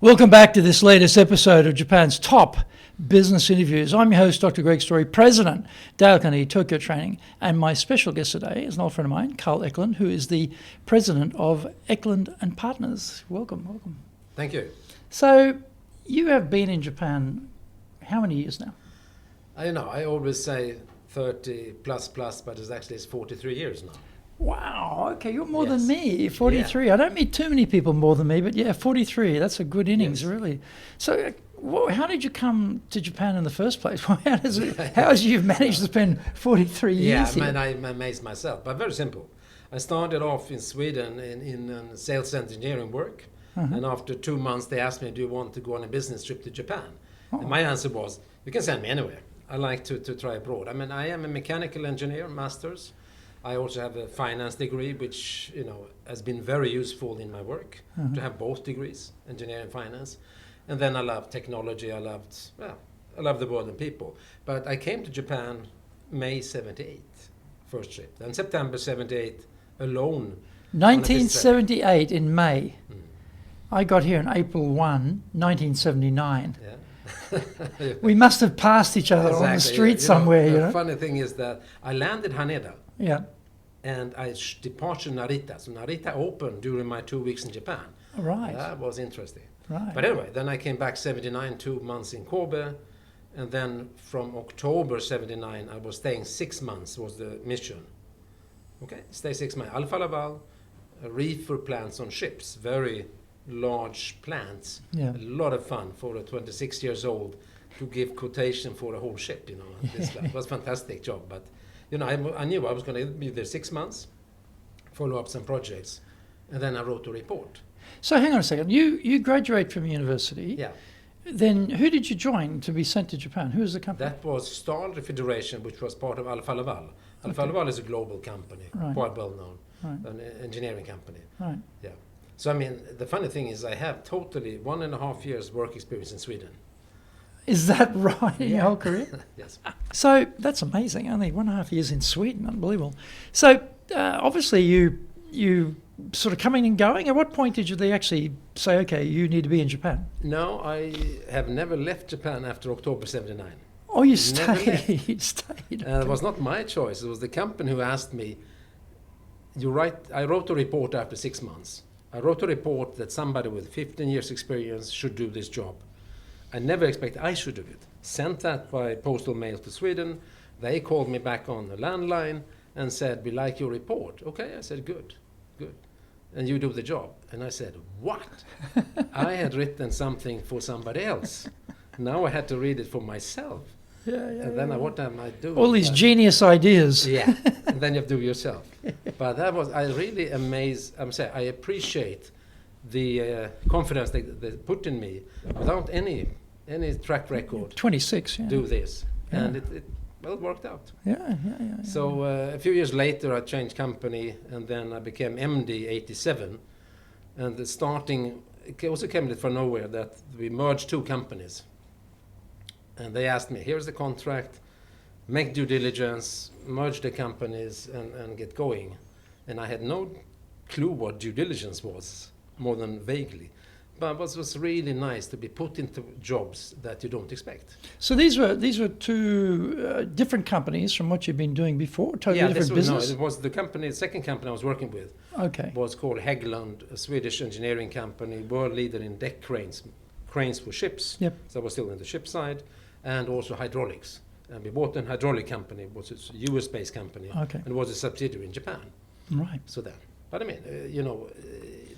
Welcome back to this latest episode of Japan's top business interviews. I'm your host, Dr. Greg Story, President, Daikani Tokyo Training, and my special guest today is an old friend of mine, Carl Eklund, who is the President of Eklund and Partners. Welcome. Thank you. So, you have been in Japan how many years now? I always say 30 plus, but it's 43 years now. Wow, okay, you're more than me, 43. Yeah. I don't meet too many people more than me, but 43, that's a good innings, really. So how did you come to Japan in the first place? How has you managed to spend 43 years here? I amazed myself, but very simple. I started off in Sweden in sales engineering work, and after 2 months they asked me, do you want to go on a business trip to Japan? And my answer was, you can send me anywhere. I like to try abroad. I am a mechanical engineer, master's. I also have a finance degree, which has been very useful in my work to have both degrees, engineering and finance. And then I love technology. I love the world and people. But I came to Japan May 78, first trip. Then September 78, alone. 1978 in May. I got here in April 1, 1979. Yeah. We must have passed each other on the street somewhere. The funny thing is that I landed Haneda. Yeah. And I departed Narita. So Narita opened during my 2 weeks in Japan. Right. That was interesting. Right. But anyway, then I came back 79, 2 months in Kobe. And then from October 79, I was staying 6 months was the mission. Okay, stay 6 months. Alfa Laval, reefer plants on ships, very large plants. Yeah. A lot of fun for a 26 years old to give quotation for a whole ship. It was a fantastic job. But I knew I was going to be there 6 months, follow up some projects, and then I wrote a report. So hang on a second. You graduate from university. Yeah. Then who did you join to be sent to Japan? Who was the company? That was Star Refrigeration, which was part of Alfa Laval. Alfa Laval is a global company, quite well known, an engineering company. Right. Yeah. So the funny thing is I have totally 1.5 years work experience in Sweden. Is that right in your whole career? Yes. So that's amazing. Only 1.5 years in Sweden. Unbelievable. So obviously you sort of coming and going. At what point did they actually say, okay, you need to be in Japan? No, I have never left Japan after October 79. Oh, you stayed. You stayed. It was not my choice. It was the company who asked me. I wrote a report after 6 months. I wrote a report that somebody with 15 years experience should do this job. I never expected I should do it. Sent that by postal mail to Sweden. They called me back on the landline and said, we like your report. Okay, I said, good. And you do the job. And I said, what? I had written something for somebody else. Now I had to read it for myself. What am I doing? All these genius ideas. Yeah, and then you have to do it yourself. But I really amazed, I appreciate the confidence they put in me without any track record. 26, do this, and it worked out. Yeah. So a few years later, I changed company, and then I became MD 87. And it also came from nowhere that we merged two companies. And they asked me, here's the contract, make due diligence, merge the companies, and get going. And I had no clue what due diligence was, more than vaguely. But it was really nice to be put into jobs that you don't expect. So these were two different companies from what you've been doing before, totally different business? No, it was the second company I was working with. Okay. Was called Hagglund, a Swedish engineering company, world leader in deck cranes for ships. Yep. So I was still in the ship side, and also hydraulics. And we bought a hydraulic company, it was a US-based company, and it was a subsidiary in Japan. Right. So then. But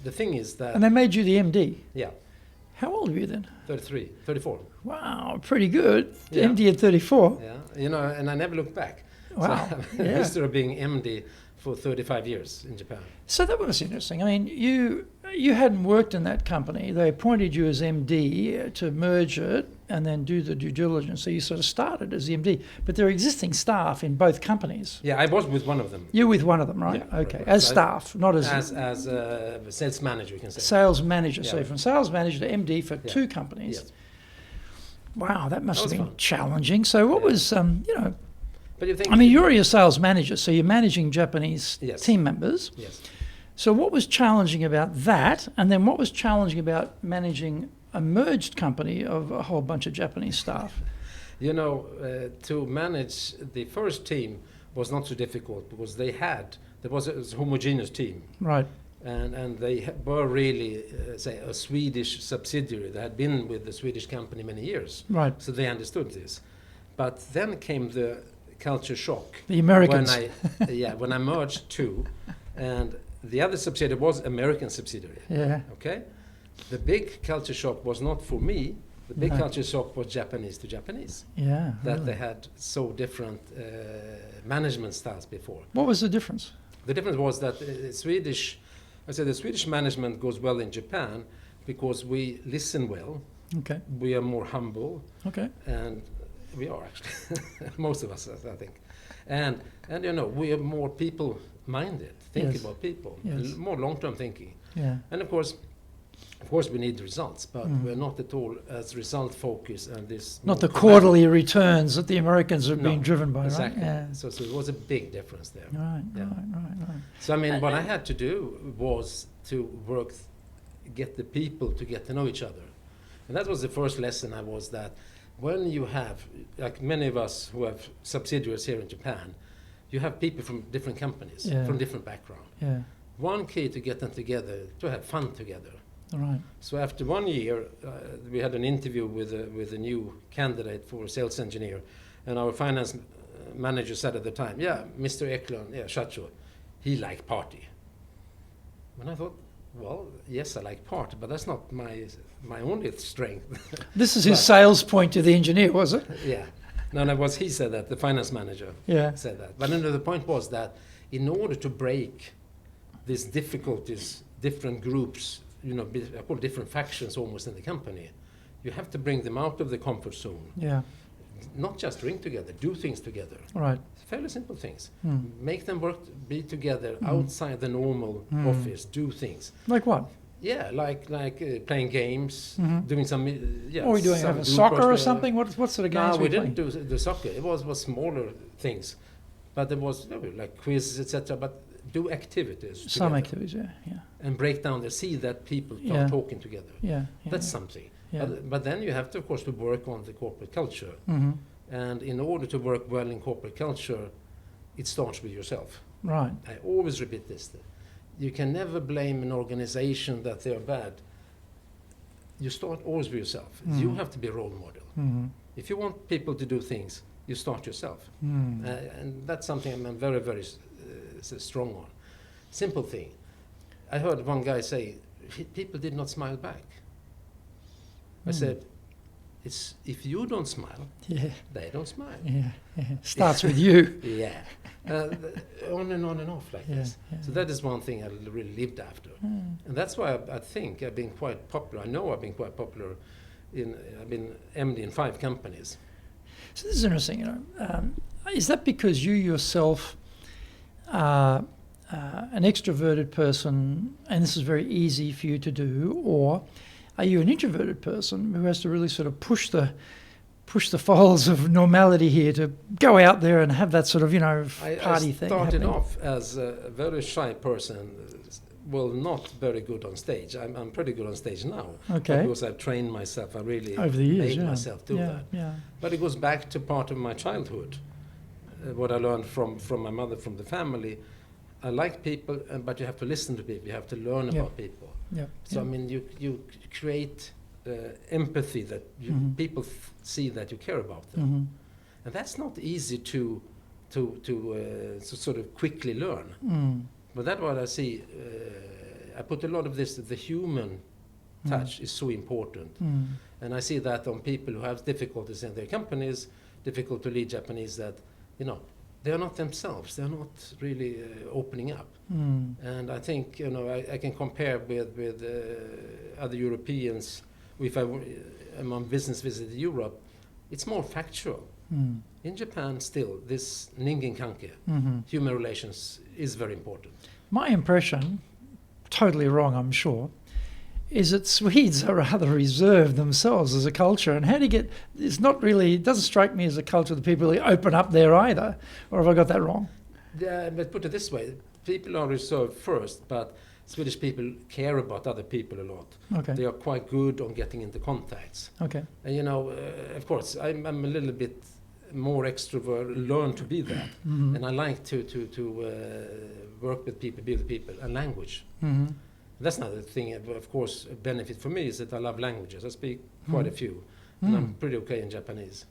the thing is that... And they made you the MD? Yeah. How old were you then? 34. Wow, pretty good. Yeah. MD at 34. Yeah, and I never looked back. Wow. So I have a history of being MD for 35 years in Japan. So that was interesting. You hadn't worked in that company. They appointed you as MD to merge it and then do the due diligence. So you sort of started as the MD. But there are existing staff in both companies. Yeah, I was with one of them. You're with one of them, right? Yeah, okay. Right. As staff, not as a sales manager, you can say. Sales manager. Yeah. So from sales manager to MD for two companies. Yes. Wow, that must have been fun. Challenging. So what was, But you think you're a sales manager, so you're managing Japanese team members. Yes. So what was challenging about that, and then what was challenging about managing a merged company of a whole bunch of Japanese staff. You know, to manage the first team was not so difficult because there was a homogeneous team. Right. And they were really, say, a Swedish subsidiary. They had been with the Swedish company many years. Right. So they understood this. But then came the culture shock. The Americans. When I merged two, and the other subsidiary was American subsidiary. Yeah. Okay? The big culture shock was not for me. The big No. culture shock was Japanese to Japanese. Yeah. That really. they had so different management styles before. What was the difference? The difference was that the Swedish management goes well in Japan because we listen well, Okay. we are more humble, Okay. and we are actually, most of us, I think. And you know, we are more people-minded, think Yes. about people, Yes. more long-term thinking. Yeah. And of course, we need results, but we're not at all as result-focused and this. Not more the quarterly returns that the Americans are No, being driven by, exactly. right? Yeah. So it was a big difference there. Right, Yeah. right. So I mean, what I had to do was to get the people to get to know each other. And that was the first lesson was that when you have, like many of us who have subsidiaries here in Japan, you have people from different companies, Yeah. from different background. Yeah. One key to get them together, to have fun together. Right. So after 1 year, we had an interview with a new candidate for a sales engineer, and our finance manager said at the time, "Yeah, Mr. Eklund, yeah, Shacho, he liked party." And I thought, well, yes, I like party, but that's not my only strength. This is his sales point to the engineer, was it? Yeah, no, he said that, the finance manager Yeah. said that. But the point was that in order to break these difficulties, different groups, you know, I call different factions almost in the company, you have to bring them out of the comfort zone. Yeah. Not just drink together, do things together. Right. Fairly simple things. Mm. Make them work, be together outside the normal office, do things. Like what? Yeah, like playing games, doing some. Yeah, What were we doing? some Have a group soccer or work, something? What sort of games No, were we didn't playing? do the soccer. It was smaller things, but there was like quizzes, etc. But do activities. Some together activities, yeah. and break down the see that people Yeah. are talking together. Yeah. That's something. Yeah. But then you have to, of course, to work on the corporate culture. Mm-hmm. And in order to work well in corporate culture, it starts with yourself. Right. I always repeat this. You can never blame an organization that they are bad. You start always with yourself. You have to be a role model. Mm-hmm. If you want people to do things, you start yourself. Mm. And that's something I'm very, very strong on. Simple thing. I heard one guy say, people did not smile back. I said, it's if you don't smile, Yeah. they don't smile. Yeah. Starts with you. Yeah. On and off like Yeah, this. yeah. So that is one thing I really lived after. And that's why I think I've been quite popular. I know I've been quite popular. I've been MD in 5 companies. So this is interesting. You know, is that because you yourself are an extroverted person, and this is very easy for you to do, or are you an introverted person who has to really sort of push the folds of normality here to go out there and have that sort of, you know, party thing I started happening? off as a very shy person, well, not very good on stage. I'm pretty good on stage now. Okay. Because I've trained myself. I really Over the years, made yeah. myself do that. Yeah. But it goes back to part of my childhood. What I learned from my mother, from the family. I like people, but you have to listen to people. You have to learn Yeah. about people. Yeah. So I mean, you create empathy that people see that you care about them, Mm-hmm. and that's not easy to sort of quickly learn. Mm. But that's what I see. I put a lot of this. The human touch is so important, and I see that on people who have difficulties in their companies, difficult to lead Japanese. That they are not themselves. They are not really opening up. And I think I can compare with other Europeans. If I'm on business visit to Europe, it's more factual. In Japan, still, this ningen kanke, human relations, is very important. My impression, totally wrong I'm sure, is that Swedes are rather reserved themselves as a culture, and it doesn't strike me as a culture that people really open up there either, or have I got that wrong? But put it this way, people are reserved first, but Swedish people care about other people a lot. Okay. They are quite good on getting into contacts. Okay. And of course, I'm a little bit more extrovert, learn to be that. Mm-hmm. And I like to work with people, be with people, and language. Mm-hmm. That's another thing, of course, a benefit for me is that I love languages. I speak quite a few, and I'm pretty okay in Japanese.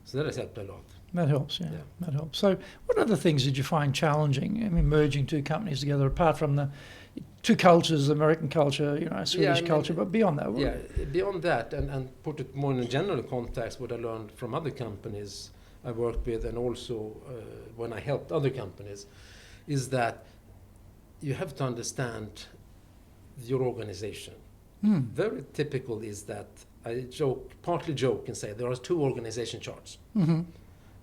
So that has helped a lot. That helps, yeah. That helps. So what other things did you find challenging in merging two companies together, apart from the two cultures, American culture, Swedish culture, but beyond that? Beyond that, and put it more in a general context, what I learned from other companies I worked with, and also when I helped other companies, is that you have to understand your organization. Very typical is that I partly joke and say there are two organization charts. Mm-hmm.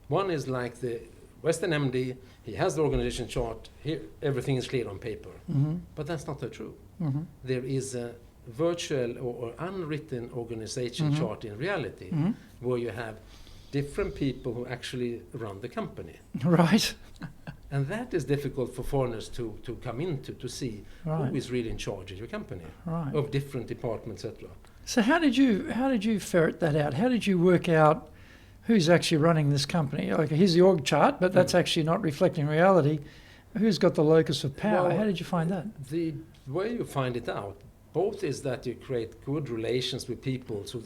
One is like the Western MD, he has the organization chart, here everything is clear on paper. Mm-hmm. But that's not true. Mm-hmm. There is a virtual or unwritten organization chart in reality, where you have different people who actually run the company. Right. And that is difficult for foreigners to come into, to see Right. who is really in charge of your company, Right. of different departments, etc. So how did you ferret that out? How did you work out who's actually running this company? Like, here's the org chart, but that's actually not reflecting reality. Who's got the locus of power? Well, how did you find that? The way you find it out, both is that you create good relations with people, so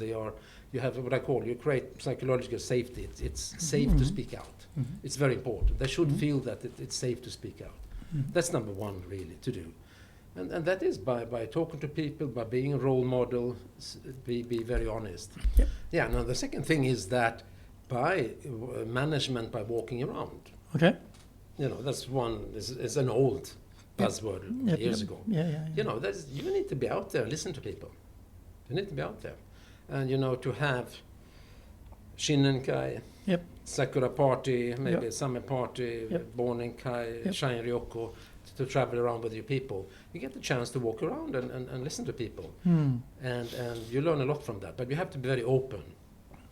you have what I call, you create psychological safety. It's safe to speak out. It's very important. They should feel that it's safe to speak out. That's number one, really, to do. And that is by talking to people, by being a role model, be very honest. Yep. Yeah, now the second thing is that by management, by walking around. Okay. That's one, is an old buzzword years ago. Yeah. You need to be out there, listen to people. You need to be out there. And, to have Shinnenkai, Yep. Sakura party, maybe Yep. Yep. summer party, Borninkai, Yep. Shine Ryoko, to travel around with your people. You get the chance to walk around and listen to people. And you learn a lot from that. But you have to be very open.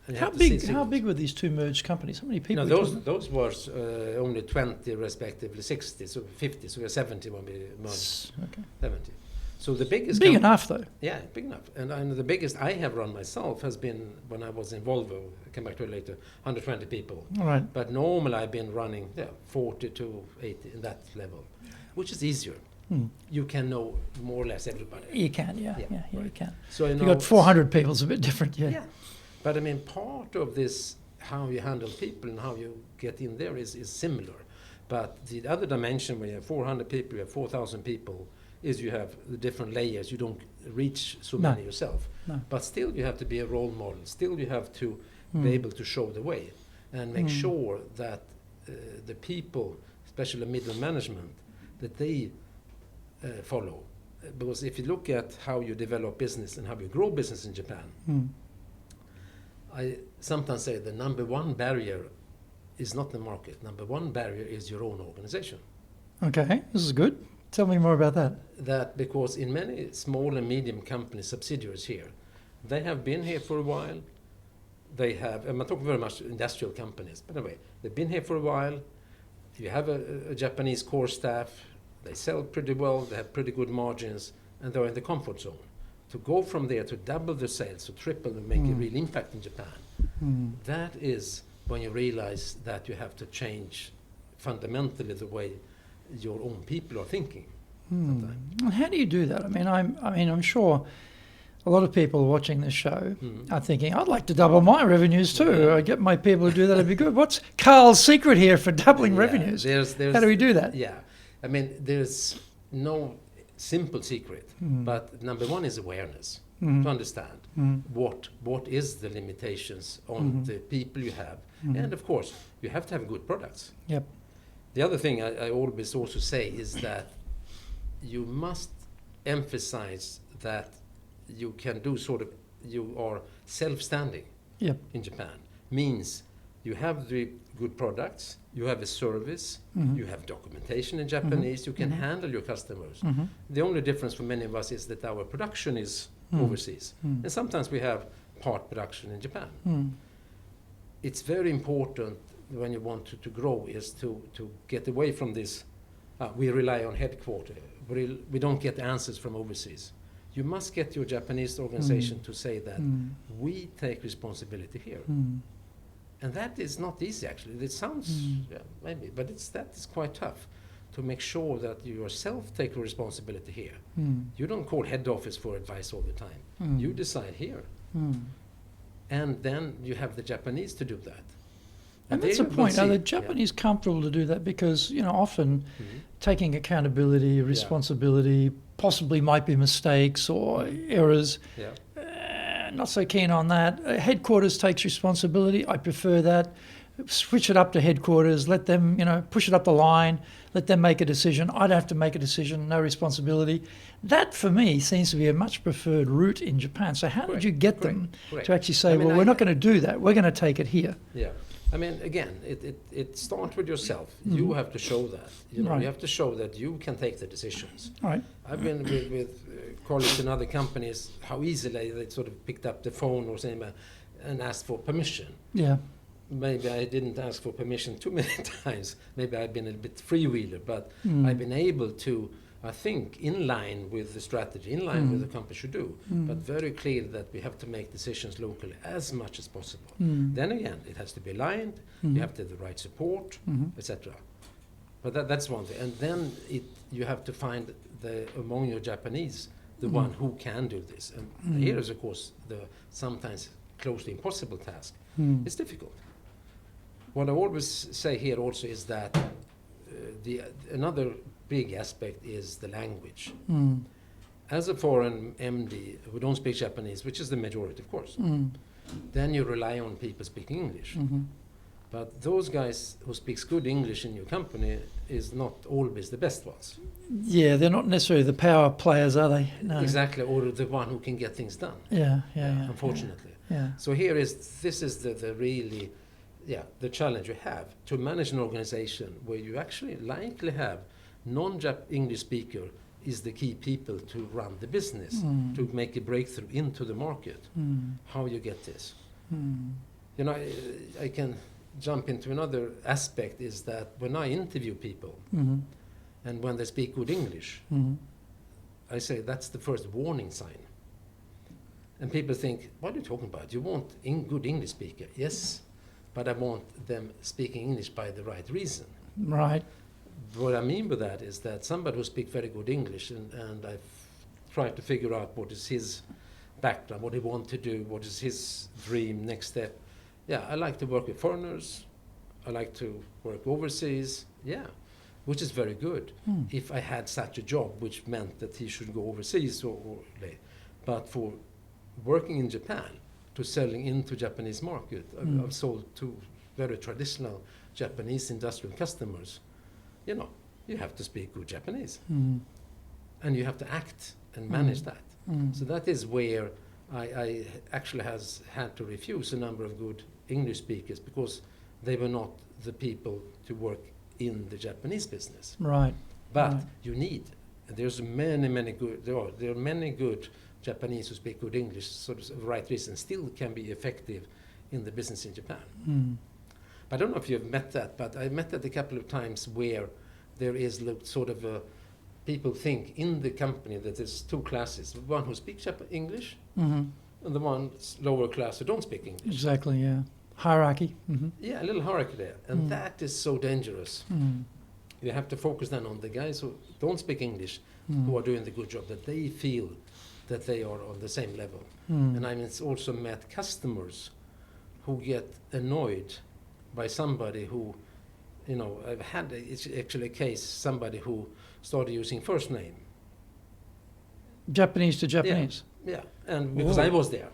And you How have to see big? How signals. big were these two merged companies? How many people? No, were talking those was only 20, respectively 60, so 50, so we were 70 when we merged. Okay. 70. So the biggest... Big enough, though. Yeah, big enough. And the biggest I have run myself has been when I was in Volvo, I'll come back to it later, 120 people. All right. But normally I've been running 40 to 80 in that level, which is easier. You can know more or less everybody. You can, yeah, right. you can. So If you got 400 people, it's a bit different, yeah. But I mean, part of this, how you handle people and how you get in there is similar. But the other dimension, when you have 400 people, you have 4,000 people, is you have the different layers. You don't reach so many yourself. No. But still you have to be a role model. Still you have to be able to show the way and make sure that the people, especially middle management, that they follow. Because if you look at how you develop business and how you grow business in Japan, I sometimes say the number one barrier is not the market. Number one barrier is your own organization. Okay, this is good. Tell me more about that. That because in many small and medium company subsidiaries here, they have been here for a while. They have, I'm not talking very much industrial companies, but anyway, they've been here for a while. You have a Japanese core staff. They sell pretty well. They have pretty good margins, and they're in the comfort zone. To go from there to double the sales, to triple and make a real impact in Japan, that is when you realize that you have to change fundamentally the way your own people are thinking. And how do you do that? I mean, I'm sure a lot of people watching this show are thinking, I'd like to double my revenues too. I get my people to do that, it'd be good. What's Carl's secret here for doubling revenues? There's, how do we do that? Yeah, I mean, there's no simple secret, but number one is awareness, to understand what is the limitations on the people you have. And of course, you have to have good products. Yep. The other thing I always also say is that you must emphasize that you can do you are self-standing in Japan. Means you have the good products, you have a service, you have documentation in Japanese, you can handle your customers. The only difference for many of us is that our production is overseas. And sometimes we have part production in Japan. It's very important when you want to grow is to get away from this we rely on headquarters. We don't get answers from overseas. You must get your Japanese organization to say that we take responsibility here. And that is not easy, actually. It sounds, maybe, but that is quite tough to make sure that you yourself take responsibility here. You don't call head office for advice all the time. You decide here. And then you have the Japanese to do that. And that's the point. Are the Japanese comfortable to do that? Because, often taking accountability, responsibility, possibly might be mistakes or errors. Not so keen on that. Headquarters takes responsibility. I prefer that. Switch it up to headquarters. Let them, push it up the line. Let them make a decision. I don't have to make a decision. No responsibility. That, for me, seems to be a much preferred route in Japan. So how did you get them to actually say, we're not going to do that. We're going to take it here? Yeah. I mean, again, it starts with yourself. You have to show that. You have to show that you can take the decisions. Right. I've been with colleagues in other companies, how easily they sort of picked up the phone or something and asked for permission. Yeah. Maybe I didn't ask for permission too many times. Maybe I've been a bit freewheeler, but I've been able to, I think, in line with the strategy, in line with the company should do, but very clear that we have to make decisions locally as much as possible. Then again, it has to be aligned, you have to have the right support, etc. But that's one thing. And then you have to find among your Japanese, the one who can do this. And here is, of course, the sometimes closely impossible task. It's difficult. What I always say here also is that another big aspect is the language. As a foreign MD who don't speak Japanese, which is the majority, of course, then you rely on people speaking English. But those guys who speaks good English in your company is not always the best ones. Yeah, they're not necessarily the power players, are they? No. Exactly, or the one who can get things done. Yeah. Unfortunately. Yeah. So this is the really, the challenge you have to manage an organization where you actually likely have non-English speaker is the key people to run the business, to make a breakthrough into the market. How you get this? I can jump into another aspect is that when I interview people and when they speak good English, I say that's the first warning sign. And people think, what are you talking about? You want good English speaker? Yes, but I want them speaking English by the right reason. Right. What I mean by that is that somebody who speaks very good English and I've tried to figure out what is his background, what he wants to do, what is his dream, next step. Yeah, I like to work with foreigners. I like to work overseas. Yeah, which is very good. If I had such a job, which meant that he should go overseas, but for working in Japan, to selling into Japanese market, I've sold to very traditional Japanese industrial customers. You have to speak good Japanese, and you have to act and manage that. So that is where I actually has had to refuse a number of good English speakers because they were not the people to work in the Japanese business. Right. But you need. There's many good. There are many good Japanese who speak good English, sort of right reason, still can be effective in the business in Japan. I don't know if you've met that, but I met that a couple of times where there is sort of people think in the company that there's two classes: one who speaks English and the one lower class who don't speak English. Exactly. Yeah. Hierarchy. Yeah, a little hierarchy there, and that is so dangerous. You have to focus then on the guys who don't speak English, who are doing the good job, that they feel that they are on the same level. And I've also met customers who get annoyed by somebody who, I've had actually a case, somebody who started using first name. Japanese to Japanese. Yeah, and because I was there.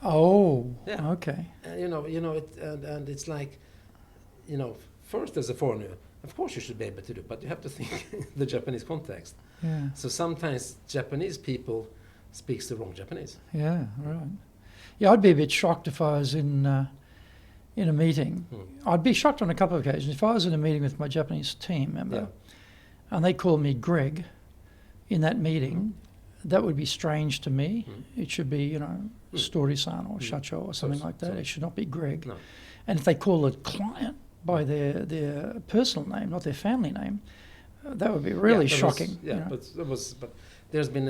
Oh. Yeah. Okay. And it's like, first as a foreigner, of course you should be able to do, but you have to think the Japanese context. Yeah. So sometimes Japanese people speaks the wrong Japanese. Yeah. Right. Yeah, I'd be a bit shocked if I was in a meeting. I'd be shocked on a couple of occasions. If I was in a meeting with my Japanese team member and they called me Greg in that meeting, that would be strange to me. It should be, Story-san or Shacho or something like that. It should not be Greg. No. And if they call a client by their personal name, not their family name, That would be really that shocking. Was, you know. but there's been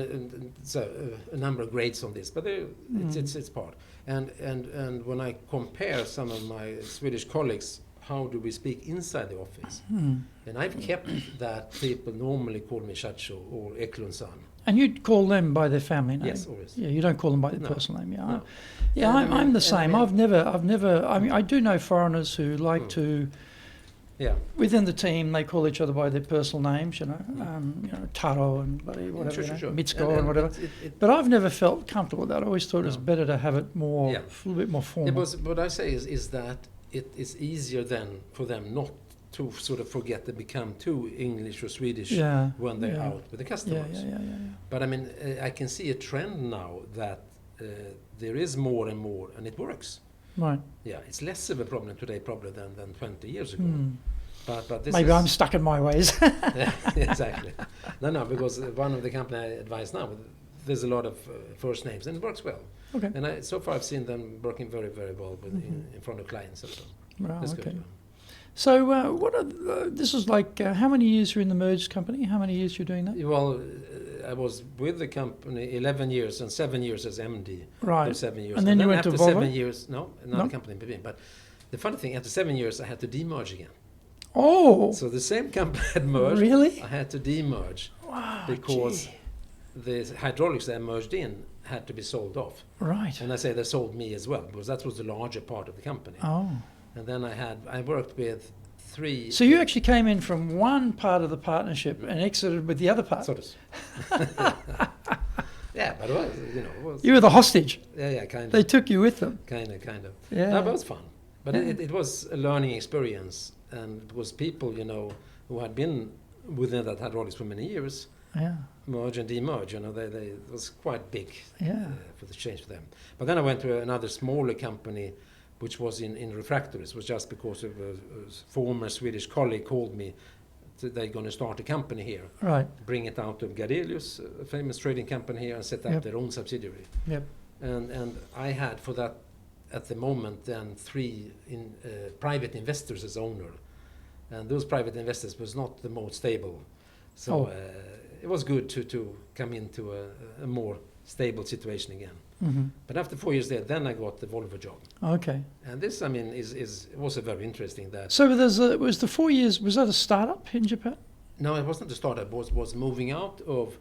a number of grades on this, but it's part. And when I compare some of my Swedish colleagues, how do we speak inside the office? And I've kept that people normally call me Chacho or Eklund-san. And you'd call them by their family name? Yes, always. Yeah, you don't call them by their No. personal name. Yeah, No. yeah. And I'm the same. I mean- I've never. I mean, I do know foreigners who like to. Yeah. Within the team, they call each other by their personal names. You know, Taro and whatever, Sure. Mitsuko and whatever. It, But I've never felt comfortable with that. I always thought it was No. better to have it more, Yeah. a little bit more formal. It was, what I say is that it is easier then for them not to sort of forget to become too English or Swedish Yeah, when they're yeah. out with the customers. Yeah. But I mean, I can see a trend now that there is more and more, and it works. Right. Yeah, it's less of a problem today probably than 20 years ago. But this Maybe is, I'm stuck in my ways. Yeah, exactly. No, because one of the company I advise now, there's a lot of first names, and it works well. Okay. And so far I've seen them working very, very well in front of clients. And so Right, that's okay. good. So, what are this is like? How many years you're in the merged company? How many years you're doing that? Well, I was with the company 11 years and 7 years as MD. Right. For 7 years. And then you went to after Volvo? 7 years, another No? company in between. But the funny thing, after 7 years, I had to demerge again. Oh, So the same company had merged. really? I had to demerge Wow. because gee. the hydraulics that I merged in had to be sold off. Right. And I say they sold me as well, because that was the larger part of the company. Oh. And then I worked with 3. So you actually came in from one part of the partnership and exited with the other part. Sort of. Yeah, but it was, it was. You were the hostage. Yeah, kind of. They took you with them. Kind of. Yeah. No, but it was fun. But Yeah. it was a learning experience, and it was people, who had been within that hydraulics for many years, Yeah. merge and demerge. It was quite big Yeah. for the change for them. But then I went to another smaller company, which was in refractories. It was just because of a former Swedish colleague called me. They're going to start a company here, Right. bring it out of Gardelius, a famous trading company here, and set up Yep. their own subsidiary. Yep. And I had for that at the moment then 3 private investors as owner, and those private investors was not the most stable. So Oh. it was good to come into a more stable situation again. Mm-hmm. But after 4 years there, then I got the Volvo job, Okay. and this, I mean, is also very interesting. That So was the 4 years? Was that a startup in Japan? no, it wasn't a startup. Was moving out of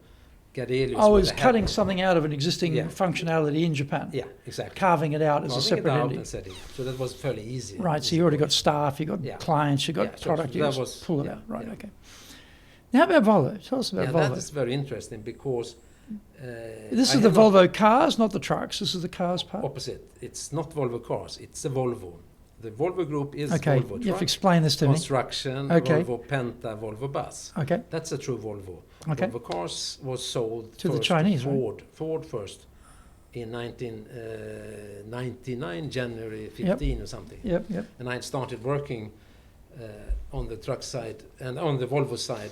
Gardelius. I where was they had- cutting something out of an existing Yeah. functionality in Japan. Yeah, exactly. Carving it out as a Carving it separate out entity. and setting it. So that was fairly easy. Right, so you already got staff, you got Yeah. clients, you got Yeah, so product, you that just was- pull it yeah, out. Right, yeah. okay. Now, how about Volvo? Tell us about Yeah, Volvo. that is very interesting because This I is the have not- Volvo cars, not the trucks. This is the cars part. opposite. It's not Volvo cars. It's a Volvo. The Volvo group is Okay, Volvo you have truck, to explain this to me. construction, Okay. Volvo Penta, Volvo bus. Okay, That's a true Volvo. Okay. Volvo cars was sold To the first Chinese, right? Ford first in 1999, January 15 or something. yep. And I had started working on the truck side and on the Volvo side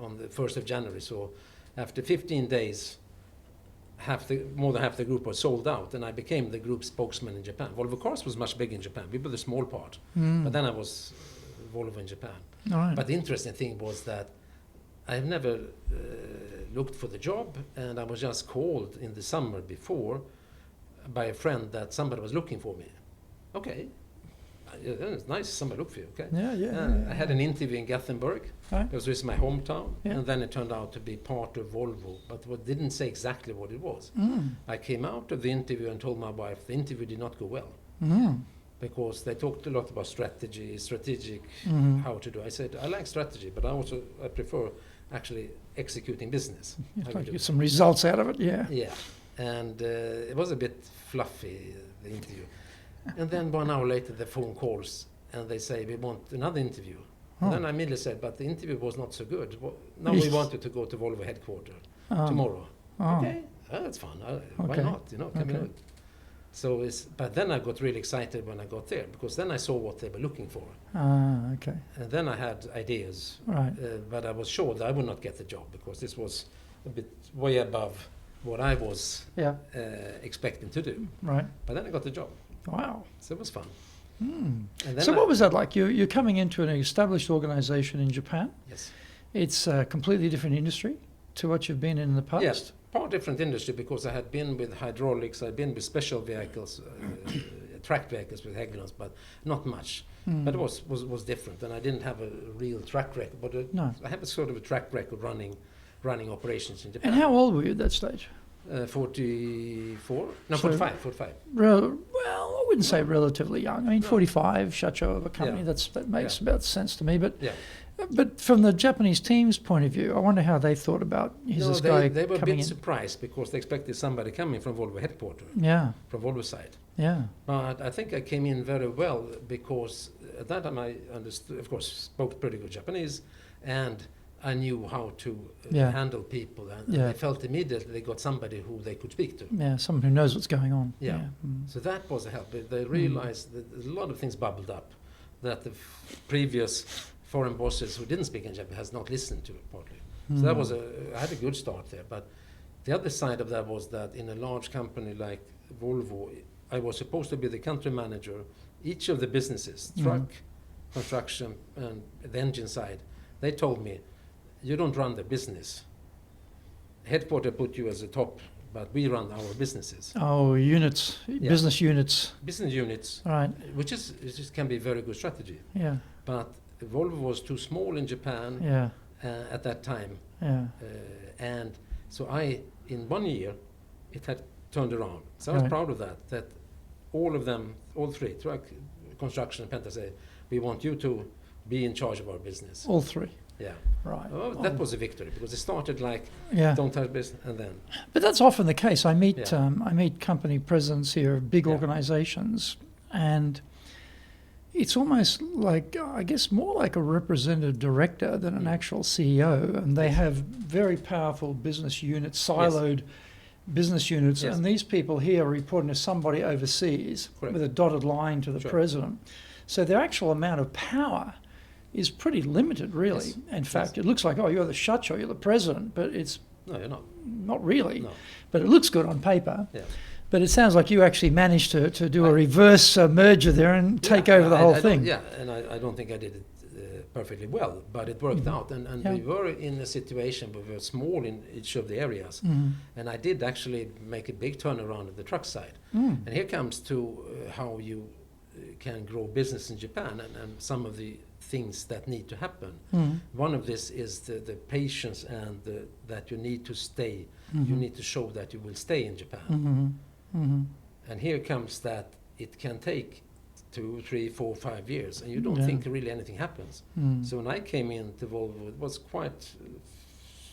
on the 1st of January. So after 15 days, more than half the group was sold out, and I became the group spokesman in Japan. Volvo Cars was much bigger in Japan. We were the small part, but then I was Volvo in Japan. All right. But the interesting thing was that I have never looked for the job, and I was just called in the summer before by a friend that somebody was looking for me. Okay, it's nice somebody looked for you. Okay. Yeah. I had an interview in Gothenburg. Right. Because this is my hometown, Yeah. and then it turned out to be part of Volvo, but what didn't say exactly what it was. I came out of the interview and told my wife the interview did not go well because they talked a lot about strategic, how to do. I said I like strategy, but I prefer actually executing business. You How try you to do get it. some results out of it. Yeah. Yeah, and it was a bit fluffy, the interview. And then 1 hour later, the phone calls and they say, we want another interview. Oh. And then I immediately said, but the interview was not so good. Now we want you to go to Volvo headquarters tomorrow. Oh. Okay, that's fun. Why Okay. not? Coming Okay. out. So but then I got really excited when I got there because then I saw what they were looking for. Okay. And then I had ideas, Right. but I was sure that I would not get the job because this was a bit way above what I was Yeah. expecting to do. Right. But then I got the job, Wow. so it was fun. And then So what was that like? You're coming into an established organization in Japan. Yes. It's a completely different industry to what you've been in the past. Yes, part different industry because I had been with hydraulics, I'd been with special vehicles, track vehicles with Hagglunds, but not much. But it was different, and I didn't have a real track record. But I have a sort of a track record running operations in Japan. And how old were you at that stage? 44? No, So- 45. Well, I wouldn't say relatively young. I mean, 45, shacho of a company, Yeah. that makes about sense to me. But Yeah. but from the Japanese team's point of view, I wonder how they thought about this guy they were a coming bit in. surprised because they expected somebody coming from Volvo headquarters, Yeah, from Volvo side. yeah, But I think I came in very well because at that time I understood, of course, spoke pretty good Japanese, and I knew how to handle people, and Yeah. they felt immediately they got somebody who they could speak to. yeah. Someone who knows what's going on. Yeah. Mm. So that was a help. They realized that a lot of things bubbled up that the previous foreign bosses who didn't speak in Japanese has not listened to partly. So that was I had a good start there. But the other side of that was that in a large company like Volvo, I was supposed to be the country manager. Each of the businesses, truck, construction, and the engine side, they told me, you don't run the business. Headquarters put you as a top, but we run our businesses. Oh, units, business units. Business units, Right. which can be a very good strategy. Yeah. But Volvo was too small in Japan Yeah. at that time. Yeah. And so in 1 year, it had turned around. So I was Right. proud of that all of them, all three, truck, construction, and Penta, say, we want you to be in charge of our business. All three. Yeah. Right. Oh, that was a victory because it started like, Yeah. don't touch business, and then. But that's often the case. I meet Yeah. I meet company presidents here of big Yeah. organisations, and it's almost like, I guess, more like a representative director than an actual CEO, and they have very powerful business units, siloed business units, Yes. and these people here are reporting to somebody overseas Correct. with a dotted line to the Sure. president. So their actual amount of power is pretty limited, really. Yes. In fact, it looks like, oh, you're the shacho, you're the president, but it's No, you're not. not really. No. But it looks good on paper. Yeah. But it sounds like you actually managed to do a reverse merger there and take over the whole thing. Yeah, and I don't think I did it perfectly well, but it worked out. And Yeah. we were in a situation where we were small in each of the areas. And I did actually make a big turnaround at the truck side. And here comes to how you can grow business in Japan and some of the things that need to happen. One of this is the patience and that you need to stay. You need to show that you will stay in Japan. And here comes that it can take 2, 3, 4, 5 years, and you don't Yeah. think really anything happens. So when I came into Volvo, it was quite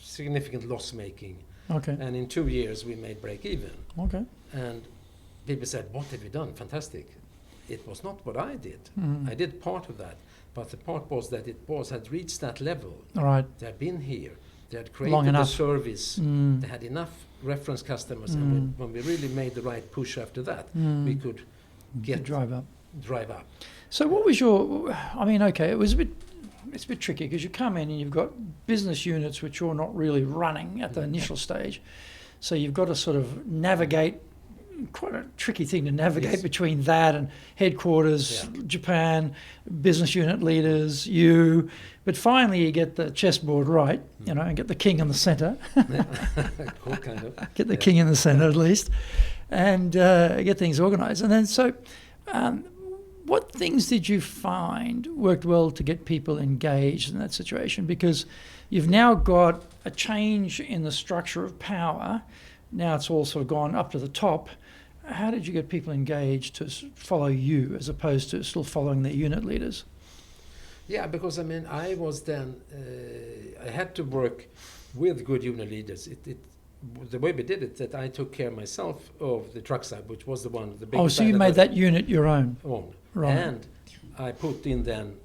significant loss making. Okay. And in 2 years, we made break even. Okay. And people said, what have you done? Fantastic. It was not what I did. I did part of that. But the part was that had reached that level. All right. They had been here. They had Long created a enough. service. They had enough reference customers. And when we really made the right push after that, we could Get drive up. drive up. So what was your? I mean, okay, it's a bit tricky because you come in and you've got business units which you're not really running at the initial stage. So you've got to sort of navigate. Quite a tricky thing to navigate Yes. between that and headquarters, Yeah. Japan, business unit leaders, you. But finally, you get the chessboard right, and get the king in the centre. Cool, kind of. Get the king in the centre at least, and get things organised. And then, so what things did you find worked well to get people engaged in that situation? Because you've now got a change in the structure of power. Now it's all sort of gone up to the top. How did you get people engaged to follow you as opposed to still following their unit leaders? Yeah, because I was then, I had to work with good unit leaders. The way we did it, that I took care myself of the truck side, which was the biggest. Oh, so you made that unit your own. Right. And I put in then,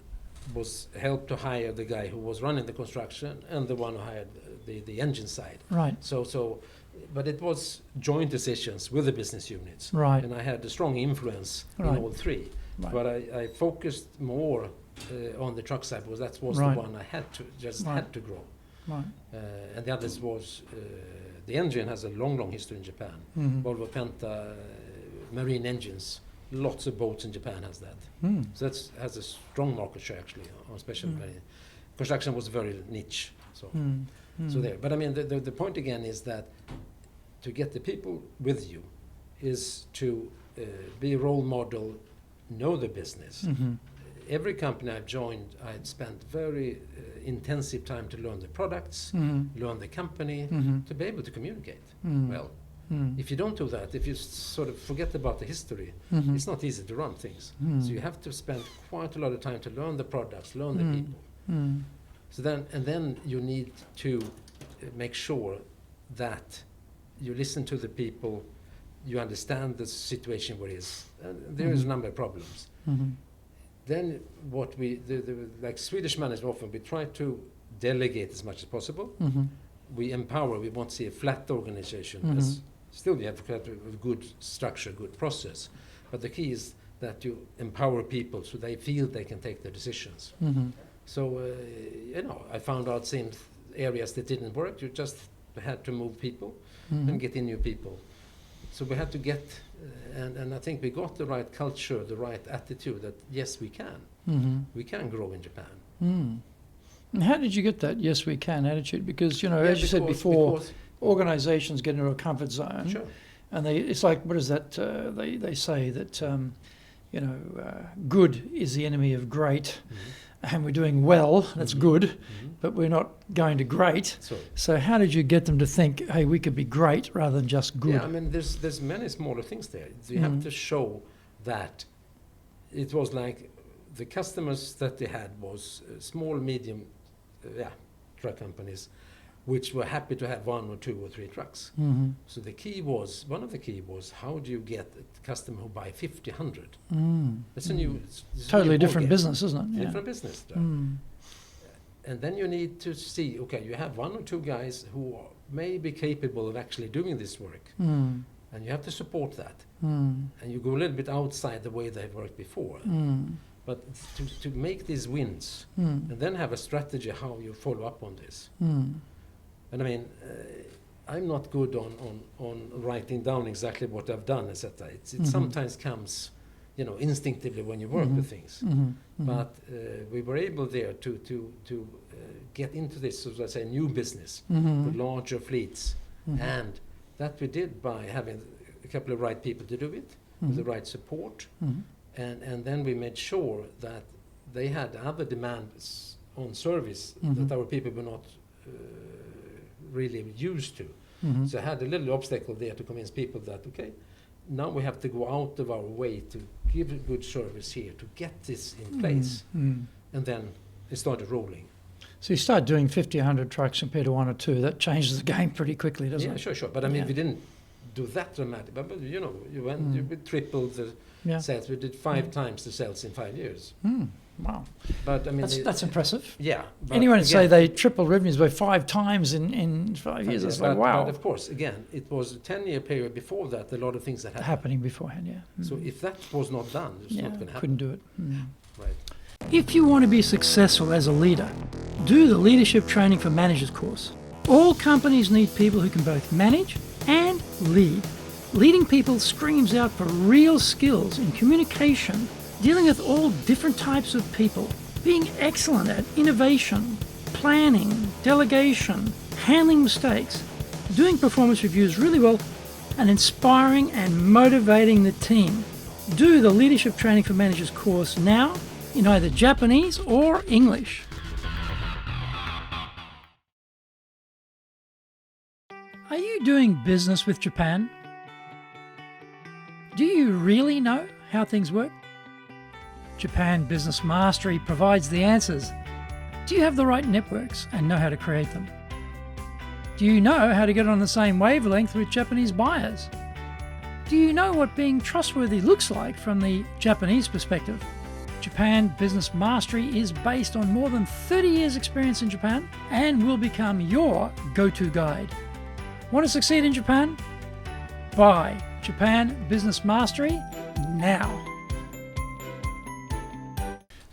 was helped to hire the guy who was running the construction and the one who hired the engine side. Right. But it was joint decisions with the business units. Right. And I had a strong influence Right. in all three. Right. But I focused more on the truck side because that was Right. the one I had to grow. Right. And the others was, the engine has a long history in Japan. Volvo Penta, marine engines, lots of boats in Japan has that. So that has a strong market share actually on special marine. Construction was very niche. So, so there. But I mean, the point again is that to get the people with you is to be a role model, know the business. Every company I've joined, I'd spent very intensive time to learn the products, learn the company, to be able to communicate well. If you don't do that, if you sort of forget about the history, it's not easy to run things. So you have to spend quite a lot of time to learn the products, learn the people. So then you need to make sure that you listen to the people, you understand the situation where it is. There is a number of problems. Then what like Swedish management often, we try to delegate as much as possible. We empower, we want to see a flat organization. Still you have to have a good structure, good process. But the key is that you empower people so they feel they can take the decisions. So, I found out some areas that didn't work. You just had to move people and get in new people. So we had to get, and I think we got the right culture, the right attitude that yes, we can. We can grow in Japan. And how did you get that yes, we can attitude? Because, as you said before, organizations get into a comfort zone. Sure. And it's like, what is that? They say that, good is the enemy of great. And we're doing well, that's good, but we're not going to great. So how did you get them to think, hey, we could be great rather than just good? Yeah, I mean, there's many smaller things there. You have to show that it was like the customers that they had was small, medium, truck companies, which were happy to have 1 or 2 or 3 trucks. So one of the key was, how do you get a customer who buy 50, 100? That's a new... Totally different business, isn't it? Different business. And then you need to see, okay, you have 1 or 2 guys who may be capable of actually doing this work. And you have to support that. And you go a little bit outside the way they've worked before. But to make these wins, and then have a strategy how you follow up on this. And I mean, I'm not good on writing down exactly what I've done, etc. It sometimes comes, instinctively when you work with things. But we were able there to get into this, so to say, new business, with larger fleets, and that we did by having a couple of right people to do it, with the right support, and then we made sure that they had other demands on service that our people were not really used to. So I had a little obstacle there to convince people that, okay, now we have to go out of our way to give a good service here, to get this in place. And then it started rolling. So you start doing 50, 100 trucks compared to 1 or 2. That changes the game pretty quickly, doesn't it? Yeah, sure. But I mean, we didn't do that dramatic. But you tripled the sales. We did 5 times the sales in 5 years. Wow. But I mean, that's impressive. Yeah. Anyone would say they tripled revenues by 5 times in 5 years. It's like, wow. But of course, again, it was a 10-year period before that, a lot of things that happened. Happening beforehand, So if that was not done, it's not going to happen. Couldn't do it. Right. If you want to be successful as a leader, do the Leadership Training for Managers course. All companies need people who can both manage and lead. Leading people screams out for real skills in communication, dealing with all different types of people, being excellent at innovation, planning, delegation, handling mistakes, doing performance reviews really well, and inspiring and motivating the team. Do the Leadership Training for Managers course now in either Japanese or English. Are you doing business with Japan? Do you really know how things work? Japan Business Mastery provides the answers. Do you have the right networks and know how to create them? Do you know how to get on the same wavelength with Japanese buyers? Do you know what being trustworthy looks like from the Japanese perspective? Japan Business Mastery is based on more than 30 years' experience in Japan and will become your go-to guide. Want to succeed in Japan? Buy Japan Business Mastery now.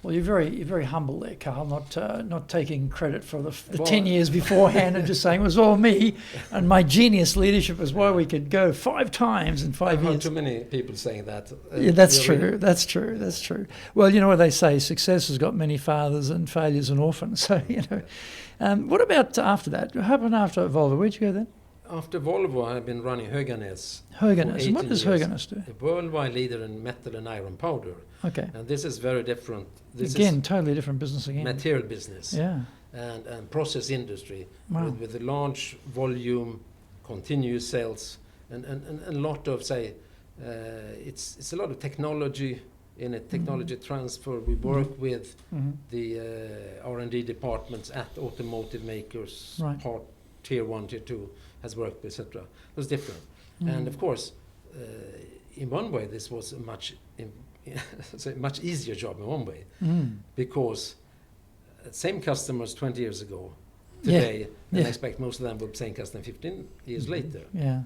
Well, you're very humble there, Carl. Not taking credit for the Well, 10 years beforehand and just saying it was all me and my genius leadership is why we could go 5 times in 5 I've heard years. too many people saying that. Yeah, that's really- true. That's true. That's true. Well, you know what they say: success has got many fathers and failure's an orphan. So you know. What about after that? What happened after Volvo? Where'd you go then? After Volvo, I've been running Hoganas. Hoganas. And what 18 does years. Hoganas do? A worldwide leader in metal and iron powder. Okay. And this is very different. This Again, totally different business is again. material business Yeah. and process industry Wow. with a large volume, continuous sales, and a lot of, say, it's a lot of technology in it, technology transfer. We work with Mhm. the R&D departments at automotive makers, Right. part tier 1, tier 2, has worked, etc. It was different. Mm. And of course, in one way, this was a much easier job in one way, Mm. because same customers 20 years ago, Yeah, today, and yeah. I expect most of them will be same customer 15 years later. Yeah.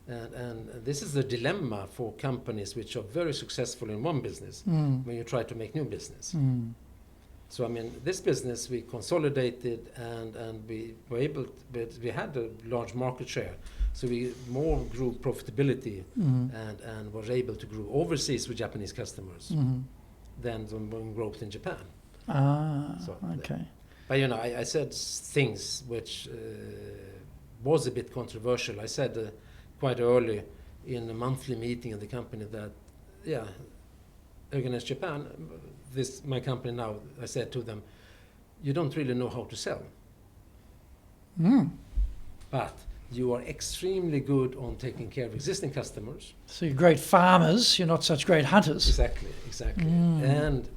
And this is the dilemma for companies which are very successful in one business Mm. when you try to make new business. Mm. So I mean, this business we consolidated and we were able, but we had a large market share, so we more grew profitability Mm. and was able to grow overseas with Japanese customers Mm. than when growth in Japan. Ah. So, Okay. But you know, I said things which was a bit controversial. I said quite early in a monthly meeting in the company that, yeah, Hoganas Japan, this my company now, I said to them, you don't really know how to sell, Mm. but you are extremely good on taking care of existing customers. So you're great farmers. You're not such great hunters. Exactly. Mm. And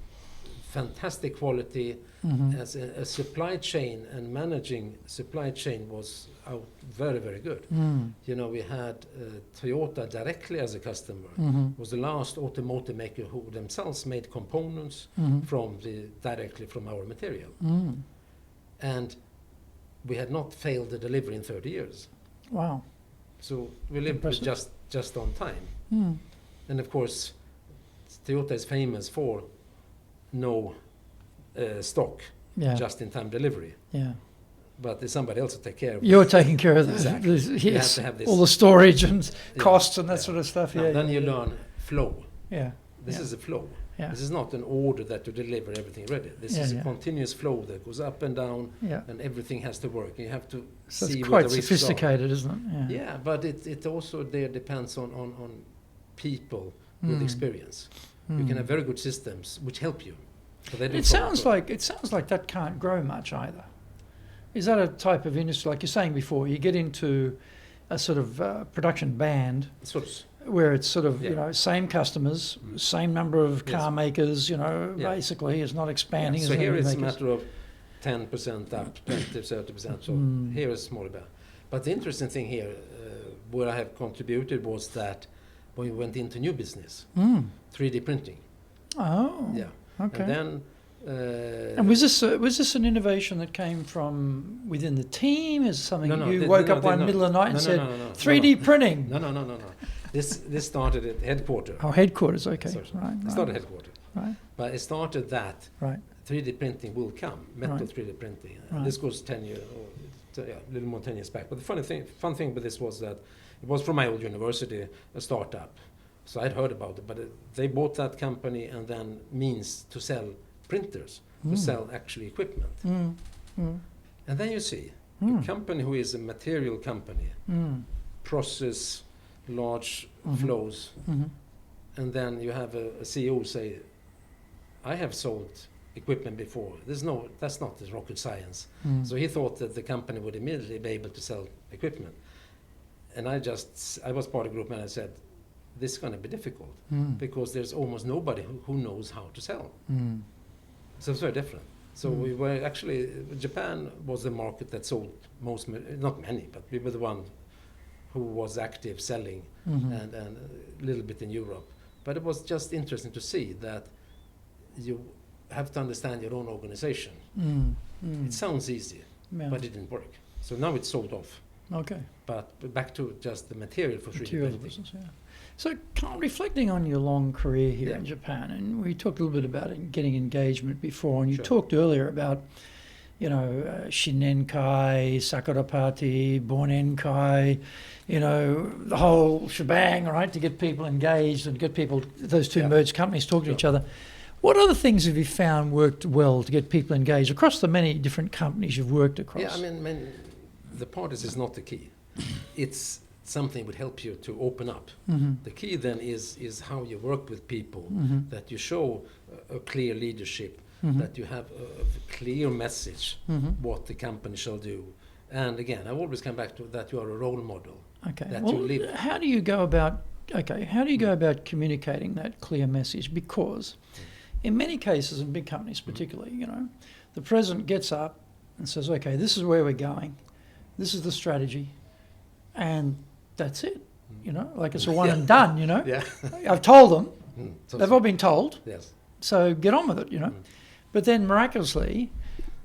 fantastic quality. Mhm. As a supply chain and managing supply chain was out very, very good. Mm. You know, we had Toyota directly as a customer. Mhm. Was the last automotive maker who themselves made components Mhm. directly from our material. Mm. And we had not failed the delivery in 30 years. Wow. So we lived with Impressive. just on time. Mm. And of course, Toyota is famous for no stock, Yeah. just-in-time delivery. Yeah. But there's somebody else to take care of it. You're taking care of that. Exactly. You Yes. have to have this. All the storage and Yeah. costs and that Yeah. sort of stuff. Now, Yeah. then you learn flow. Yeah. This Yeah. is a flow. Yeah. This is not an order that you deliver everything ready. This Yeah, is yeah. a continuous flow that goes up and down, Yeah. and everything has to work. You have to So see it's what quite the risks are. sophisticated, isn't it? Yeah. Yeah, but it also there depends on people with Mm. experience. You Mm. can have very good systems which help you. But they don't It follow sounds like that can't grow much either. Is that a type of industry, like you're saying before, you get into a sort of production band sort of- where it's sort of, Yeah. you know, same customers, Mm. same number of Yes. car makers, you know, Yeah. basically it's not expanding. So as here many it's a makers. matter of 10% up, 20, 30%. So Mm. here is smaller bear. But the interesting thing here, where I have contributed, was that when we went into new business, Mm. 3D printing. Oh, Yeah. okay. And then. And was this an innovation that came from within the team? Is it something No, you they- woke no, up they one not. middle of the night and No, said, no. 3D printing? No. This started at headquarters. Oh, headquarters, okay. Sorry. Right, It right, started headquarters. right, But it started that right. 3D printing will come, metal Right. 3D printing. Right. This goes 10 years, or a little more 10 years back. But the fun thing with this was that it was from my old university, a startup. So I'd heard about it, but they bought that company and then means to sell printers, to sell actually equipment. Mm. Mm. And then you see, Mm. a company who is a material company, Mm. process large Mhm. flows, Mhm. and then you have a CEO say, I have sold equipment before. That's not the rocket science. Mm. So he thought that the company would immediately be able to sell equipment. And I was part of the group and I said, this is going to be difficult Mm. because there's almost nobody who knows how to sell. Mm. So it's very different. So Mm. we were actually, Japan was the market that sold not many, but we were the one who was active selling Mhm. and a little bit in Europe. But it was just interesting to see that you have to understand your own organization. Mm. Mm. It sounds easy, Yeah. but it didn't work. So now it's sold off. Okay. But back to just the material for 3D Materials printing. business, yeah. So, Carl, reflecting on your long career here Yeah. in Japan, and we talked a little bit about getting engagement before, and you Sure. talked earlier about, Shinenkai, Sakura Party, Bonenkai, the whole shebang, right, to get people engaged and get people, those two Yeah. merged companies talking to Sure. each other. What other things have you found worked well to get people engaged across the many different companies you've worked across? Yeah, I mean, the parties is not the key. It's something would help you to open up. The key then is how you work with people, that you show a clear leadership, that you have a clear message what the company shall do. And again, I always come back to that you are a role model. Okay. That Well, you live. how do you go about communicating that clear message? Because in many cases, in big companies particularly, the president gets up and says, okay, this is where we're going, this is the strategy, and that's it. Like it's a one and done, Yeah. I've told them, So- they've all been told, Yes. so get on with it, But then miraculously,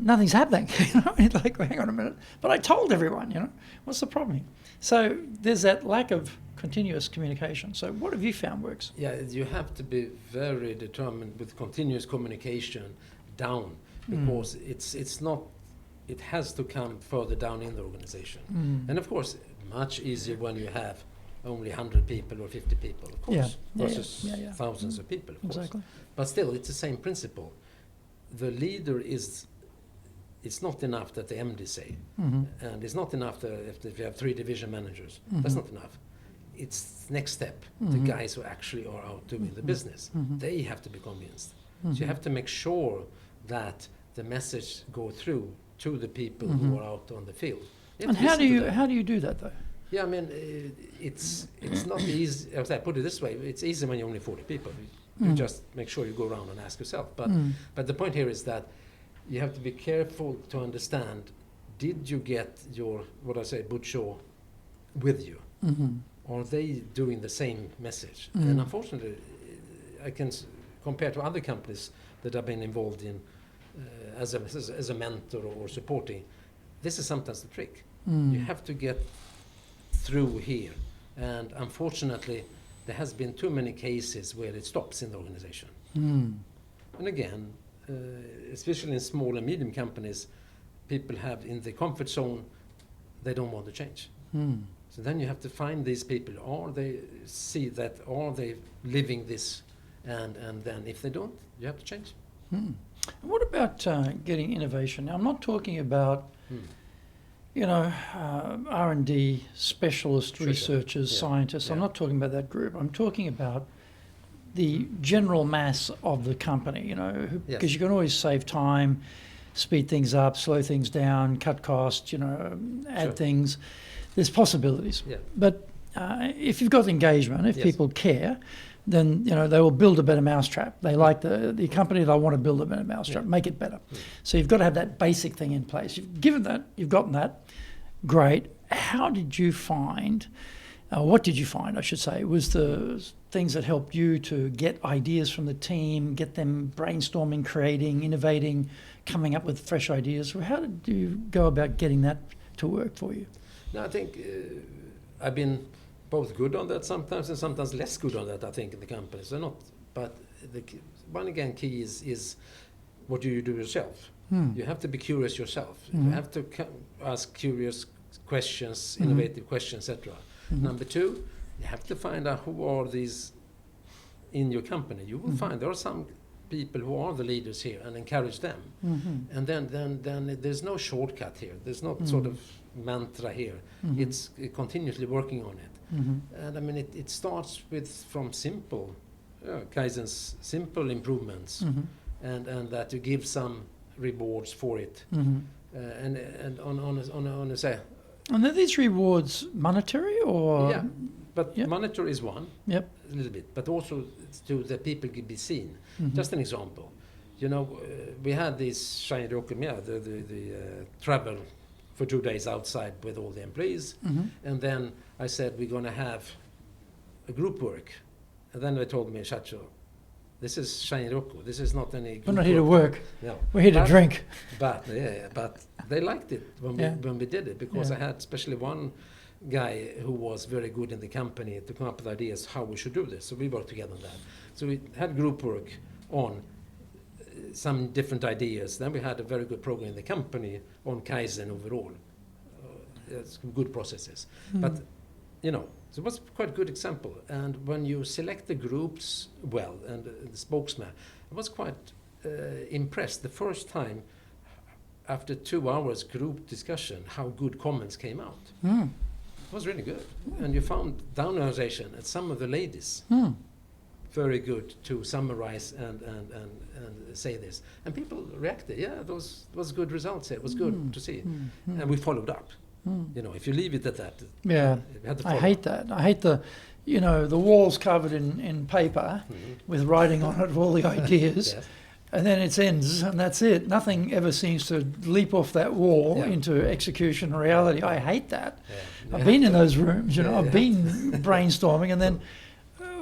nothing's happening. It's like, well, hang on a minute. But I told everyone, what's the problem here? So there's that lack of continuous communication. So what have you found works? Yeah, you have to be very determined with continuous communication down, because it's not. It has to come further down in the organization. And of course, much easier when you have only 100 people or 50 people, of course, versus thousands of people, of course. Exactly. But still, it's the same principle. The leader is. It's not enough that the MD say, and it's not enough if you have 3 division managers. That's not enough. It's next step. The guys who actually are out doing the business, they have to be convinced. So you have to make sure that the message go through to the people who are out on the field. You have And to listen to them. how do you do that though? Yeah, I mean, it's not easy. As I put it this way, it's easy when you're only 40 people. You just make sure you go around and ask yourself. But the point here is that you have to be careful to understand, did you get your, what I say, butcher with you? Are they doing the same message? And unfortunately, I can compare to other companies that I've been involved in as a mentor or supporting. This is sometimes the trick. You have to get through here. And unfortunately, there has been too many cases where it stops in the organization. And again, especially in small and medium companies, people have in the comfort zone, they don't want to change. So then you have to find these people. Are they living this? And then if they don't, you have to change. And what about getting innovation? Now, I'm not talking about, R&D specialist Sure. researchers, Yeah. scientists. I'm Yeah. not talking about that group. I'm talking about the general mass of the company, because Yes. you can always save time, speed things up, slow things down, cut costs, add Sure. things. There's possibilities. Yeah. But if you've got engagement, if Yes. people care, then they will build a better mousetrap. They like the company, they want to build a better mousetrap, make it better. So you've got to have that basic thing in place. You've given that, you've gotten that, great. How did you find, what did you find, I should say, was the things that helped you to get ideas from the team, get them brainstorming, creating, innovating, coming up with fresh ideas? How did you go about getting that to work for you? No, I think I've been both good on that sometimes and sometimes less good on that, I think, in the company. So not, but the one again key is what do you do yourself? You have to be curious yourself. You have to ask curious questions, innovative questions, etc. Number 2, you have to find out who are these in your company. You will find there are some people who are the leaders here and encourage them. And then there's no shortcut here. There's not sort of mantra here. It's continuously working on it. And I mean, it starts from simple Kaizen's simple improvements, and that you give some rewards for it. And on a say. And are these rewards monetary or? Yeah, but monetary is one. Yep. A little bit, but also to the people can be seen. Just an example, we had this shiny document, the travel for 2 days outside with all the employees, and then I said we're going to have a group work, and then they told me, Shacho, this is shiny roku. This is not any. We're not here to work. No, We're here to drink. But they liked it when we did it, because I had especially one guy who was very good in the company to come up with ideas how we should do this. So we worked together on that. So we had group work on some different ideas. Then we had a very good program in the company on Kaizen overall. Good processes. But, you know, so it was quite a good example. And when you select the groups well and the spokesman, I was quite impressed the first time after 2 hours group discussion how good comments came out. It was really good. And you found down organization and some of the ladies very good to summarize and say this. And people reacted, yeah, those good results here. It was good to see. And we followed up. You know, if you leave it at that, Yeah, you had to I follow hate up. that. I hate the walls covered in paper with writing on it of all the ideas. Yes. And then it ends, and that's it. Nothing ever seems to leap off that wall Yeah. into execution and reality. I hate that. Yeah. I've been in those rooms, you know. Yeah, I've been brainstorming, and then,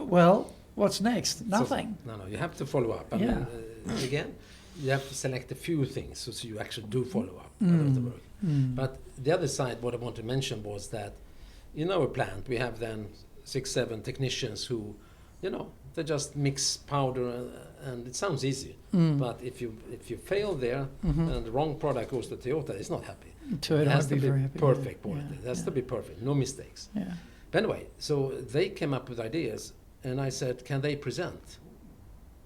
well, what's next? Nothing. So, no, you have to follow up. I mean, again, you have to select a few things so you actually do follow up. Of the work. But the other side, what I want to mention was that in our plant we have then 6-7 technicians who, you know, they just mix powder and it sounds easy. But if you fail there and the wrong product goes to Toyota, it's not happy. Toyota It has might to be be very happy. perfect Yeah. quality. It has to be perfect, no mistakes. Yeah. But anyway, so they came up with ideas and I said, can they present?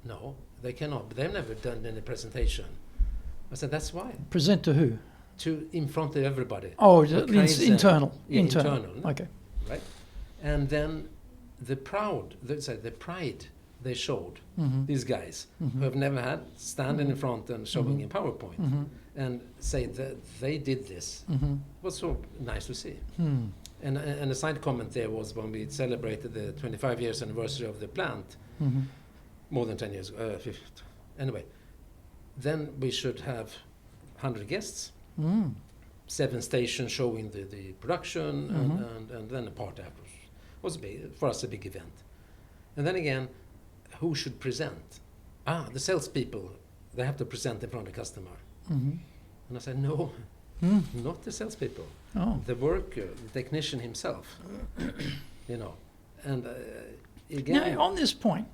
No, they cannot. But they've never done any presentation. I said, that's why. Present to who? To in front of everybody. Oh, What it means Kaizen- internal. Yeah, internal. internal. Okay. Right? And then the pride they showed, these guys who have never had standing in front and showing in PowerPoint and say that they did this was so nice to see. And a side comment there was when we celebrated the 25 years anniversary of the plant, more than 10 years, 50. Anyway, then we should have 100 guests. 7 stations showing the production and then a party afterwards. It was for us a big event. And then again, who should present? The salespeople. They have to present in front of the customer. And I said, no, not the salespeople. Oh. The worker, the technician himself. You know, and again. Now, on this point,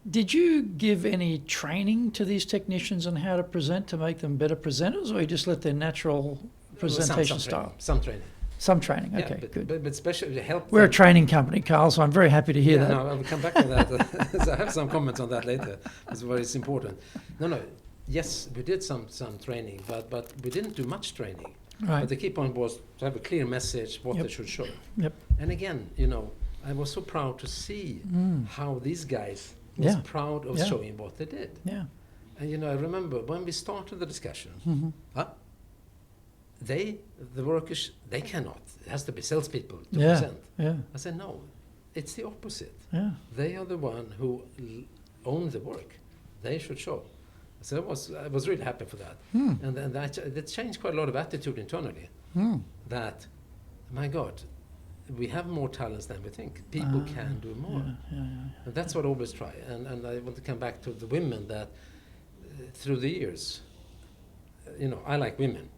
did you give any training to these technicians on how to present to make them better presenters, or you just let their natural presentation style? Some training. Some training, Yeah, okay, good. But especially help. We're a them. training company, Carl, so I'm very happy to hear that. No, I will come back to that. So I have some comments on that later. It's important. No. Yes, we did some training, but we didn't do much training. Right. But the key point was to have a clear message what they should show. Yep. And again, you know, I was so proud to see how these guys was proud of showing what they did. Yeah. And you know, I remember when we started the discussion, the workers, they cannot. It has to be salespeople to present. Yeah. I said, no, it's the opposite. Yeah. They are the one who own the work. They should show. So I was really happy for that. And then that changed quite a lot of attitude internally. That, my God, we have more talents than we think. People can do more. Yeah. And that's what I always try. And I want to come back to the women that through the years, you know, I like women.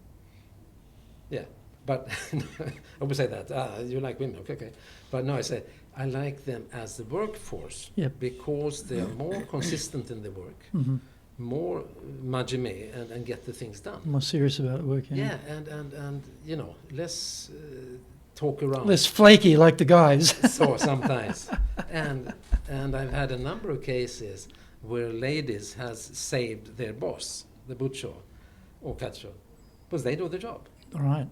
Yeah, but I always say that, you like women, okay. But no, I say, I like them as the workforce because they are more consistent in the work, more majime and get the things done. More serious about work. Yeah, and you know, less talk around. Less flaky like the guys. So sometimes, and I've had a number of cases where ladies has saved their boss, the butcher or catcher, because they do the job. All right.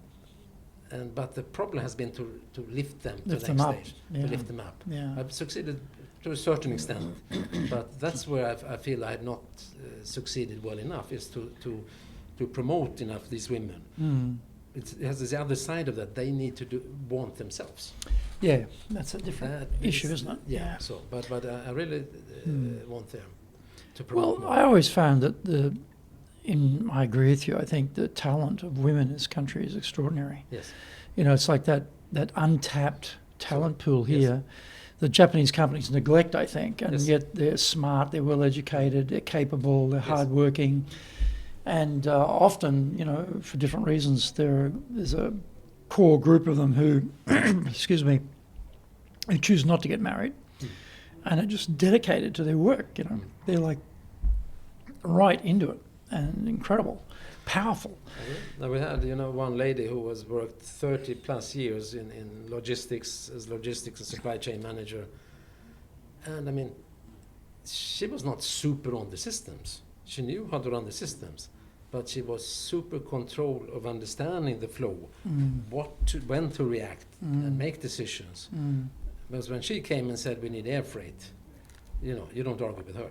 But the problem has been to lift them to Lift the them next up. stage, Yeah. to lift them up. Yeah. I've succeeded to a certain extent, but that's where I feel I have not succeeded well enough, is to promote enough these women. It has this other side of that. They need to want themselves. Yeah, that's a different issue, isn't it? Yeah. So, but I really want them to promote. Well, more. I always found that I agree with you. I think the talent of women in this country is extraordinary. Yes. You know, it's like that untapped talent pool here. The Japanese companies neglect, I think, and yet they're smart, they're well educated, they're capable, they're hardworking, and often, you know, for different reasons, there's a core group of them who, excuse me, who choose not to get married and are just dedicated to their work. You know, they're like right into it and incredible, powerful. Now we had, one lady who was worked 30 plus years in logistics as logistics and supply chain manager, and I mean, she was not super on the systems. She knew how to run the systems, but she was super control of understanding the flow, when to react and make decisions. Because when she came and said we need air freight, you don't argue with her.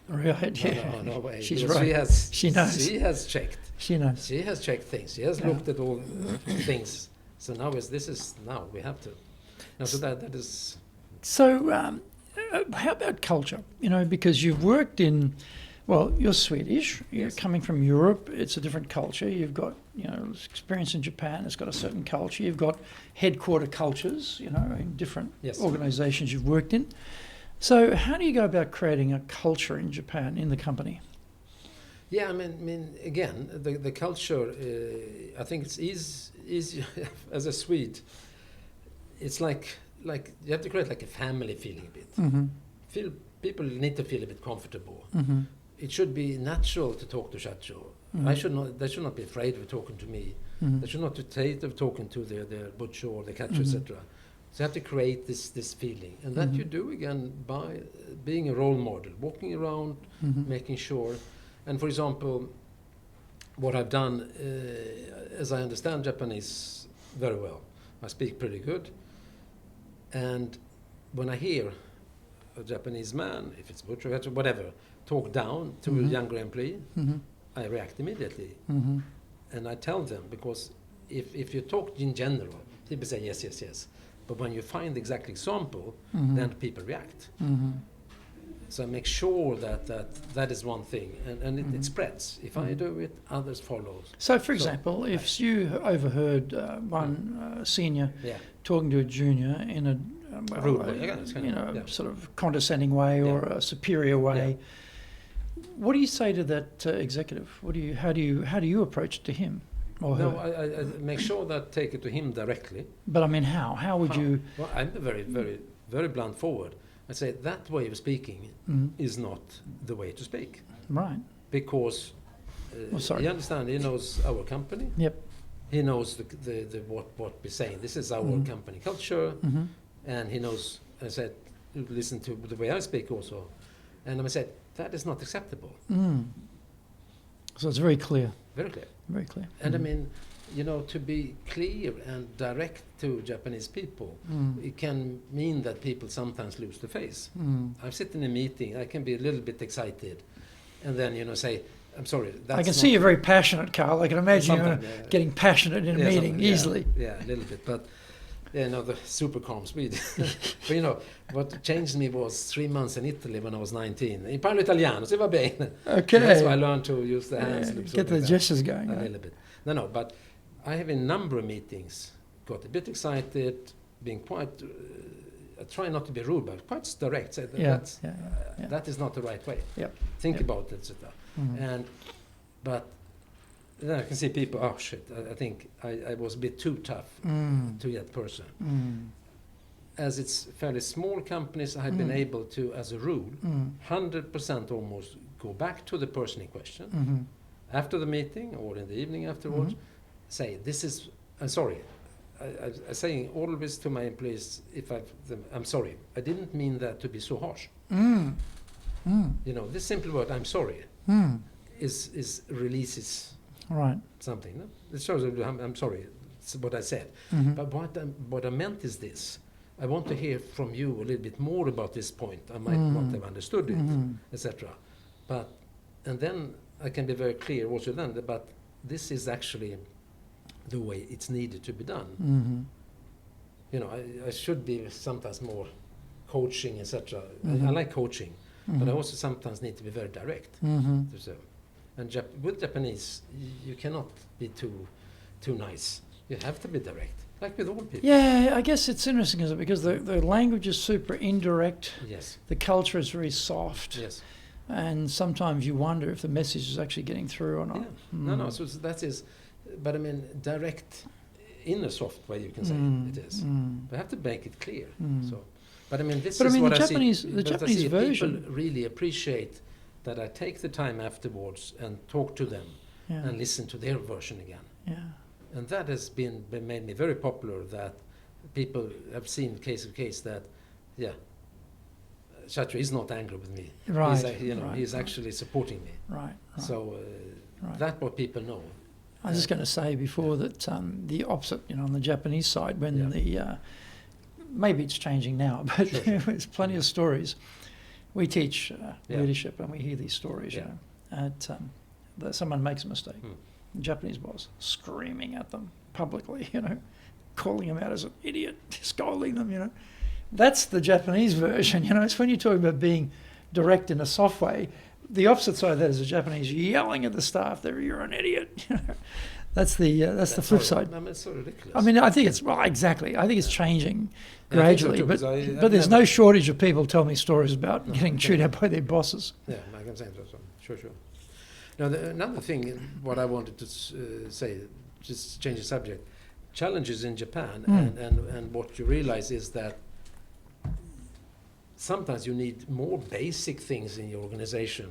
Right, yeah. No way. She's Because right. She knows. She has checked. She knows. She has checked things. She has looked at all things. So now we have to. Now, so that is. So, how about culture? Because you've worked in, well, you're Swedish. You're Yes. coming from Europe. It's a different culture. You've got, experience in Japan. It's got a certain culture. You've got headquarter cultures, in different Yes. organisations you've worked in. So, how do you go about creating a culture in Japan in the company? Yeah, I mean, again, the culture. I think it's easy as a Swede. It's like you have to create like a family feeling a bit. People need to feel a bit comfortable. It should be natural to talk to Shacho. They should not be afraid of talking to me. They should not be afraid of talking to their butcher or the catcher, etc. So you have to create this feeling, and that you do again by being a role model, walking around, making sure. And for example, what I've done, as I understand Japanese very well, I speak pretty good, and when I hear a Japanese man, if it's butcher, catcher, whatever, talk down to a younger employee, I react immediately, and I tell them, because if you talk in general, people say yes, yes, yes. But when you find the exact example, then people react. So I make sure that is one thing, and it spreads. If I do it, others follow. So, for example, if you overheard one senior talking to a junior in a rude way, sort of condescending way or a superior way, what do you say to that executive? How do you approach it to him? No, I make sure that take it to him directly. But I mean, how? How would you? Well, I'm very, very, very blunt forward. I say that way of speaking is not the way to speak. Right. Because he understands. He knows our company. Yep. He knows the what we're saying. This is our company culture, and he knows. I said, listen to the way I speak also, and I said that is not acceptable. So it's very clear. Very clear. Very clear. And I mean, to be clear and direct to Japanese people, it can mean that people sometimes lose the face. I sit in a meeting, I can be a little bit excited, and then say, "I'm sorry." I can see you're very passionate, Carl. I can imagine you getting passionate in a meeting easily. Yeah, a little bit, but. The super calm Swede. But what changed me was 3 months in Italy when I was 19. In parlo italiano, se va bene. Okay. So that's why I learned to use the hands. Get the gestures going. A little bit. No, but I have in a number of meetings got a bit excited, being quite. I try not to be rude, but quite direct. Say that is not the right way. Yep. Think about it, etc. But. Then I can see people, oh shit, I think I was a bit too tough to that person. As it's fairly small companies, I have been able to, as a rule, 100% almost go back to the person in question after the meeting or in the evening afterwards, say, I'm sorry. I'm saying always to my employees, I'm sorry. I didn't mean that to be so harsh. This simple word, I'm sorry, is releases something. No? It shows I'm sorry, it's what I said. But what I meant is this. I want to hear from you a little bit more about this point. I might not have understood it, etc. And then I can be very clear also then, but this is actually the way it's needed to be done. I should be sometimes more coaching, etc. I like coaching, but I also sometimes need to be very direct. And with Japanese, you cannot be too nice. You have to be direct, like with all people. Yeah, I guess it's interesting, isn't it? Because the language is super indirect. Yes. The culture is very soft. Yes. And sometimes you wonder if the message is actually getting through or not. Yeah. No. So that is, but I mean, direct in a soft way, you can say it is. We have to make it clear. So, but I mean, this But I is mean, what the I Japanese, see. the but I Japanese see version. People really appreciate that I take the time afterwards and talk to them and listen to their version again. Yeah. And that has been made me very popular. That people have seen case of case that, Chatri is not angry with me. Right. He's actually supporting me. Right. So that's what people know. I was just going to say before that the opposite, on the Japanese side, when maybe it's changing now, but there's plenty of stories. We teach leadership, and we hear these stories. That someone makes a mistake, the Japanese boss screaming at them publicly, calling them out as an idiot, scolding them. That's the Japanese version. It's when you talk about being direct in a soft way. The opposite side of that is the Japanese yelling at the staff that you're an idiot. That's the flip side. I mean, it's so ridiculous. I mean, I think it's exactly. I think it's changing gradually, I think so too, but there's no shortage of people tell me stories about getting chewed out by their bosses. Yeah, I can say so. Sure. Now, another thing, what I wanted to say, just change the subject, challenges in Japan, and what you realize is that sometimes you need more basic things in your organization.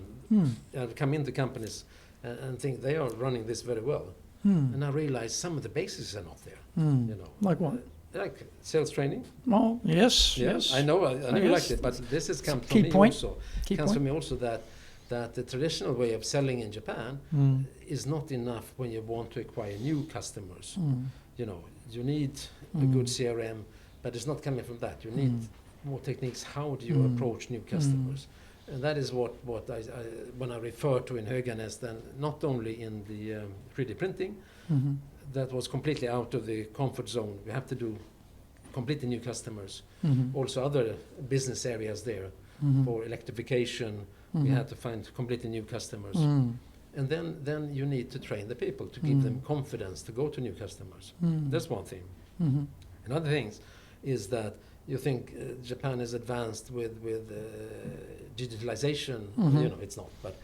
I've come into companies and think they are running this very well. And I realize some of the basics are not there. Like what? Like sales training. Oh, yes. I know you liked it, but this has come from me also. Comes from me also that the traditional way of selling in Japan is not enough when you want to acquire new customers. You need a good CRM, but it's not coming from that. You need more techniques. How do you approach new customers? And that is what I when I refer to in Hoganas, then not only in the 3D printing, that was completely out of the comfort zone. We have to do completely new customers. Also other business areas there for electrification. We had to find completely new customers. And then you need to train the people to give them confidence to go to new customers. That's one thing. Another thing is that you think Japan is advanced with digitalization. It's not. But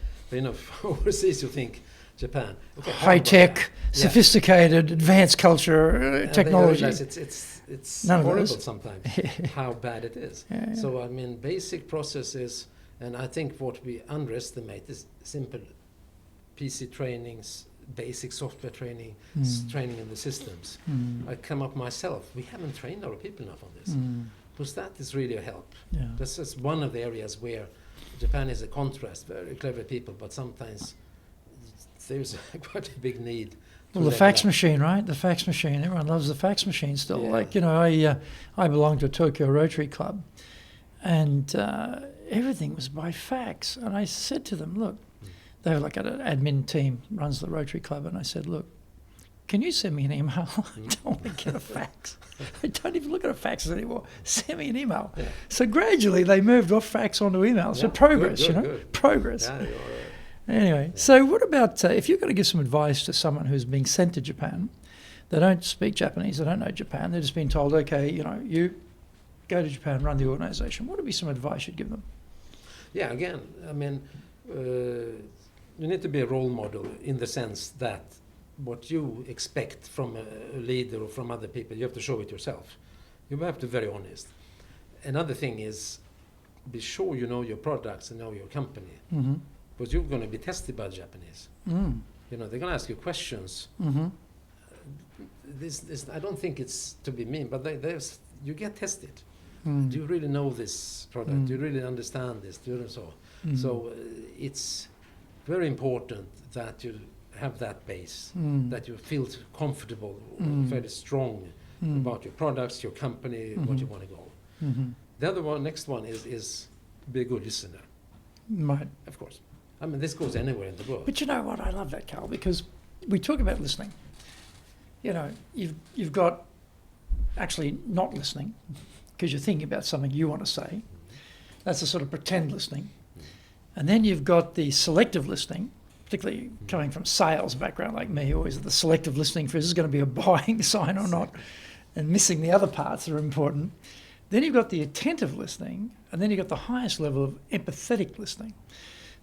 overseas you think Japan. Okay, high tech, sophisticated, advanced culture, technology. It's None of horrible those. sometimes how bad it is. So I mean, basic processes, and I think what we underestimate is simple PC trainings, basic software training, training in the systems. I come up myself. We haven't trained our people enough on this, because that is really a help. This is one of the areas where Japan is a contrast. Very clever people, but sometimes there's quite a big need. Well, the fax machine, right? The fax machine. Everyone loves the fax machine still. I belong to a Tokyo Rotary Club, and everything was by fax. And I said to them, look, they were like an admin team, runs the Rotary Club, and I said, look, can you send me an email? I don't want to get a fax. I don't even look at a faxes anymore. Send me an email. So gradually they moved off fax onto email. So progress, good. Progress. Yeah, Anyway, so what about if you're going to give some advice to someone who's being sent to Japan, they don't speak Japanese, they don't know Japan, they're just being told, okay, you go to Japan, run the organisation. What would be some advice you'd give them? Yeah, again, I mean, you need to be a role model in the sense that what you expect from a leader or from other people, you have to show it yourself. You have to be very honest. Another thing is, be sure you know your products and know your company. Because you're going to be tested by the Japanese. They're going to ask you questions. This I don't think it's to be mean, but you get tested. Do you really know this product? Do you really understand this? So it's very important that you have that base, that you feel comfortable, very strong about your products, your company, what you want to go. The next one is be a good listener. Right. Of course. I mean, this goes anywhere in the world. But you know what? I love that, Carl, because we talk about listening. You've got actually not listening because you're thinking about something you want to say. That's a sort of pretend listening. And then you've got the selective listening, particularly coming from sales background like me, always the selective listening for is this going to be a buying sign or not, and missing the other parts that are important. Then you've got the attentive listening, and then you've got the highest level of empathetic listening.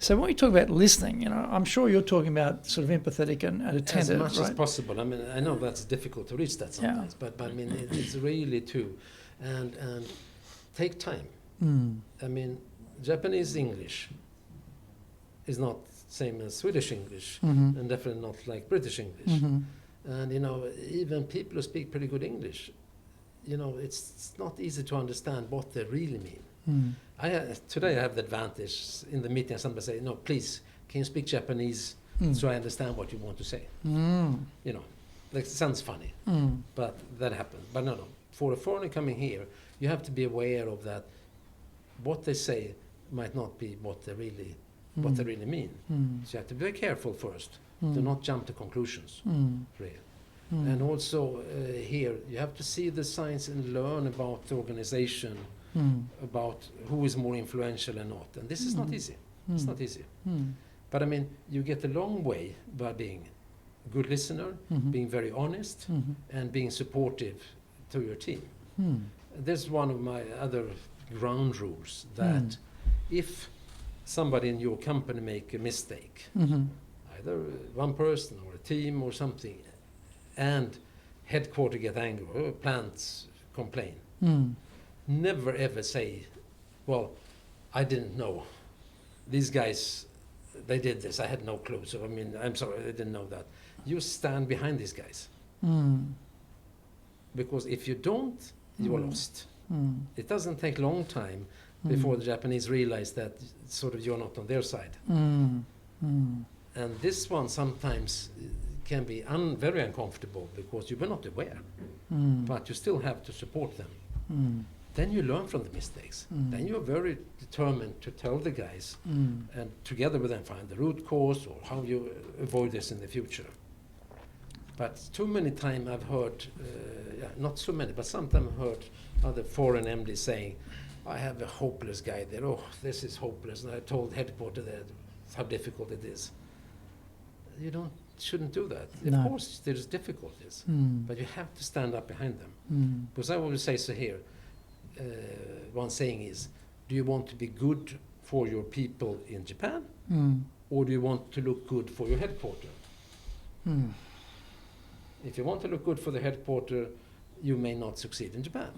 So when we talk about listening, I'm sure you're talking about sort of empathetic and attentive, as much right? as possible. I mean, I know that's difficult to reach that sometimes, but I mean, it's really to, and take time. I mean, Japanese English is not same as Swedish English, and definitely not like British English. And even people who speak pretty good English, it's not easy to understand what they really mean. Today I have the advantage in the meeting. Somebody say, "No, please, can you speak Japanese so I understand what you want to say?" Like, it sounds funny, but that happens. But no. For a foreigner coming here, you have to be aware of that. What they say might not be what they really mean. So you have to be very careful first. Do not jump to conclusions. Really. And also here, you have to see the signs and learn about the organization, about who is more influential and not. And this is not easy. It's not easy. But I mean, you get a long way by being a good listener, being very honest, and being supportive to your team. This is one of my other ground rules, that if somebody in your company make a mistake, either one person or a team or something, and headquarters get angry or plants complain, never ever say, "Well, I didn't know. These guys, they did this. I had no clue. So I mean, I'm sorry, I didn't know that." You stand behind these guys. Because if you don't, you are lost. It doesn't take a long time before the Japanese realize that sort of you're not on their side. And this one sometimes can be very uncomfortable because you were not aware, but you still have to support them. Then you learn from the mistakes. Then you're very determined to tell the guys and together with them find the root cause or how you avoid this in the future. But too many times I've heard, not so many, but sometimes I've heard other foreign MDs saying, "I have a hopeless guy there. Oh, this is hopeless." And I told headquarters there how difficult it is. You shouldn't do that. No. Of course, there's difficulties, but you have to stand up behind them. Because I always say so here, one saying is, do you want to be good for your people in Japan, or do you want to look good for your headquarters? If you want to look good for the headquarters, you may not succeed in Japan.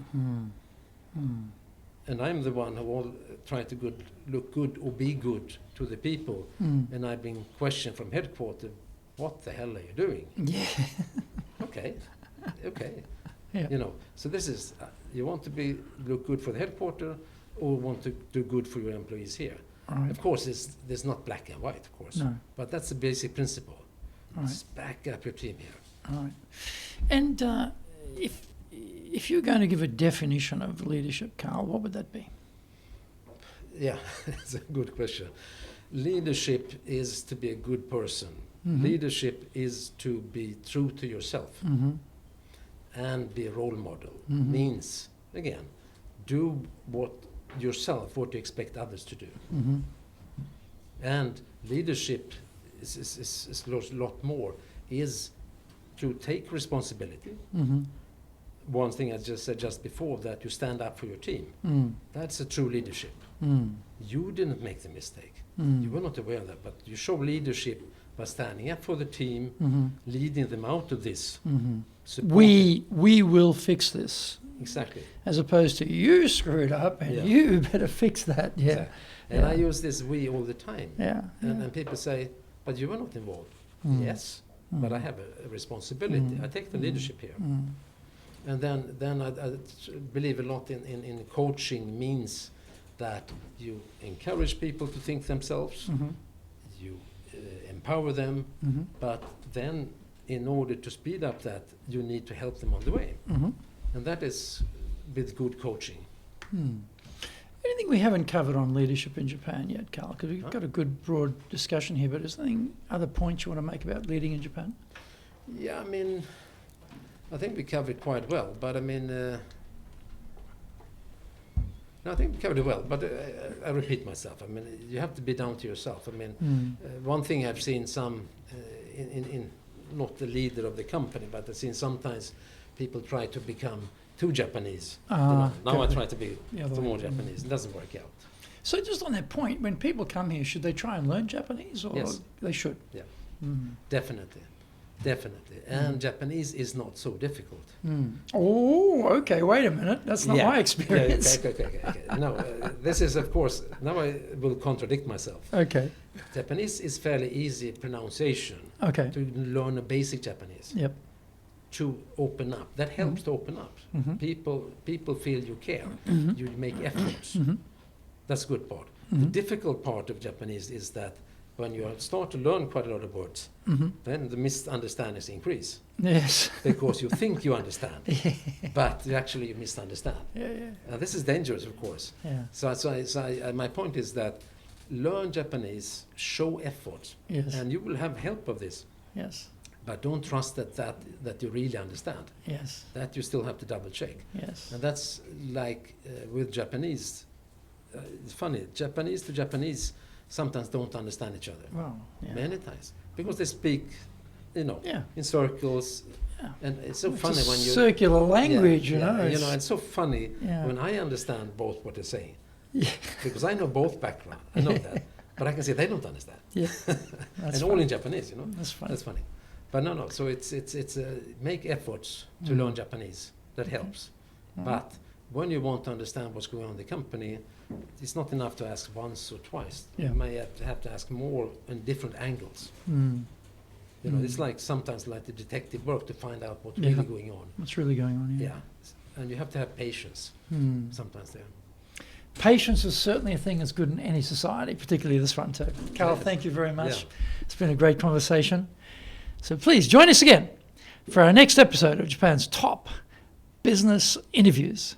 And I'm the one who all try to look good or be good to the people. And I've been questioned from headquarters, "What the hell are you doing?" Yeah. Okay. Yeah. So this is, you want to look good for the headquarters or want to do good for your employees here. Right. Of course, there's not black and white, of course. No. But that's the basic principle. Right. Just back up your team here. All right. And if you're going to give a definition of leadership, Carl, what would that be? Yeah, it's a good question. Leadership is to be a good person. Leadership is to be true to yourself and be a role model. Means, again, do what you expect others to do. And leadership is a lot more, is to take responsibility. One thing I just said just before, that you stand up for your team. That's a true leadership. You didn't make the mistake. You were not aware of that, but you show leadership by standing up for the team, leading them out of this. We will fix this. Exactly. As opposed to you screwed up and you better fix that. Yeah. Exactly. And I use this "we" all the time. And people say, "But you were not involved." Yes, but I have a responsibility. I take the leadership here. And then I believe a lot in coaching means that you encourage people to think themselves, you empower them, but then in order to speed up that, you need to help them on the way. And that is with good coaching. Anything we haven't covered on leadership in Japan yet, Carl? Because we've got a good broad discussion here, but is there any other points you want to make about leading in Japan? Yeah, I mean, I think we covered quite well, but I mean, no, I think we covered it well, but I repeat myself. I mean, you have to be down to yourself. I mean, one thing I've seen some, in not the leader of the company, but I've seen sometimes people try to become too Japanese. Now I try to be more Japanese. It doesn't work out. So just on that point, when people come here, should they try and learn Japanese, or Yes. they should? Yeah. Mm. Definitely. And Japanese is not so difficult. Mm. Oh, okay. Wait a minute. That's not my experience. Yeah, okay. No, this is, of course, now I will contradict myself. Okay. Japanese is fairly easy pronunciation Okay. to learn a basic Japanese. Yep. To open up. That helps to open up. Mhm. People feel you care. Mhm. You make efforts. Mhm. That's a good part. The Mhm. difficult part of Japanese is that when you start to learn quite a lot of words, Mhm. then the misunderstandings increase Yes. because you think you understand, but you actually misunderstand. Yeah. Yeah. And this is dangerous, of course. Yeah. My point is that learn Japanese, show effort, Yes. and you will have help of this. Yes. But don't trust that you really understand. Yes. That you still have to double check. Yes. And that's like with Japanese. It's funny. Japanese to Japanese sometimes don't understand each other. Wow. Yeah. Many times because they speak, Yeah. in circles, Yeah. and it's so It's funny a when you circular language, you know. it's so funny Yeah. when I understand both what they're saying Yeah. because I know both background. I know that, but I can say they don't understand. Yeah. That's and all funny. in Japanese, That's funny. That's funny. But no. So it's make efforts to learn Japanese. That helps. Mm. But when you want to understand what's going on in the company, it's not enough to ask once or twice. Yeah. You may have to ask more in different angles. Mm. It's like sometimes like the detective work to find out what's Yeah. really going on. What's really going on here? Yeah. And you have to have patience Mm. sometimes there. Patience is certainly a thing that's good in any society, particularly this one too. Carl, Yes. thank you very much. Yeah. It's been a great conversation. So please join us again for our next episode of Japan's top business interviews.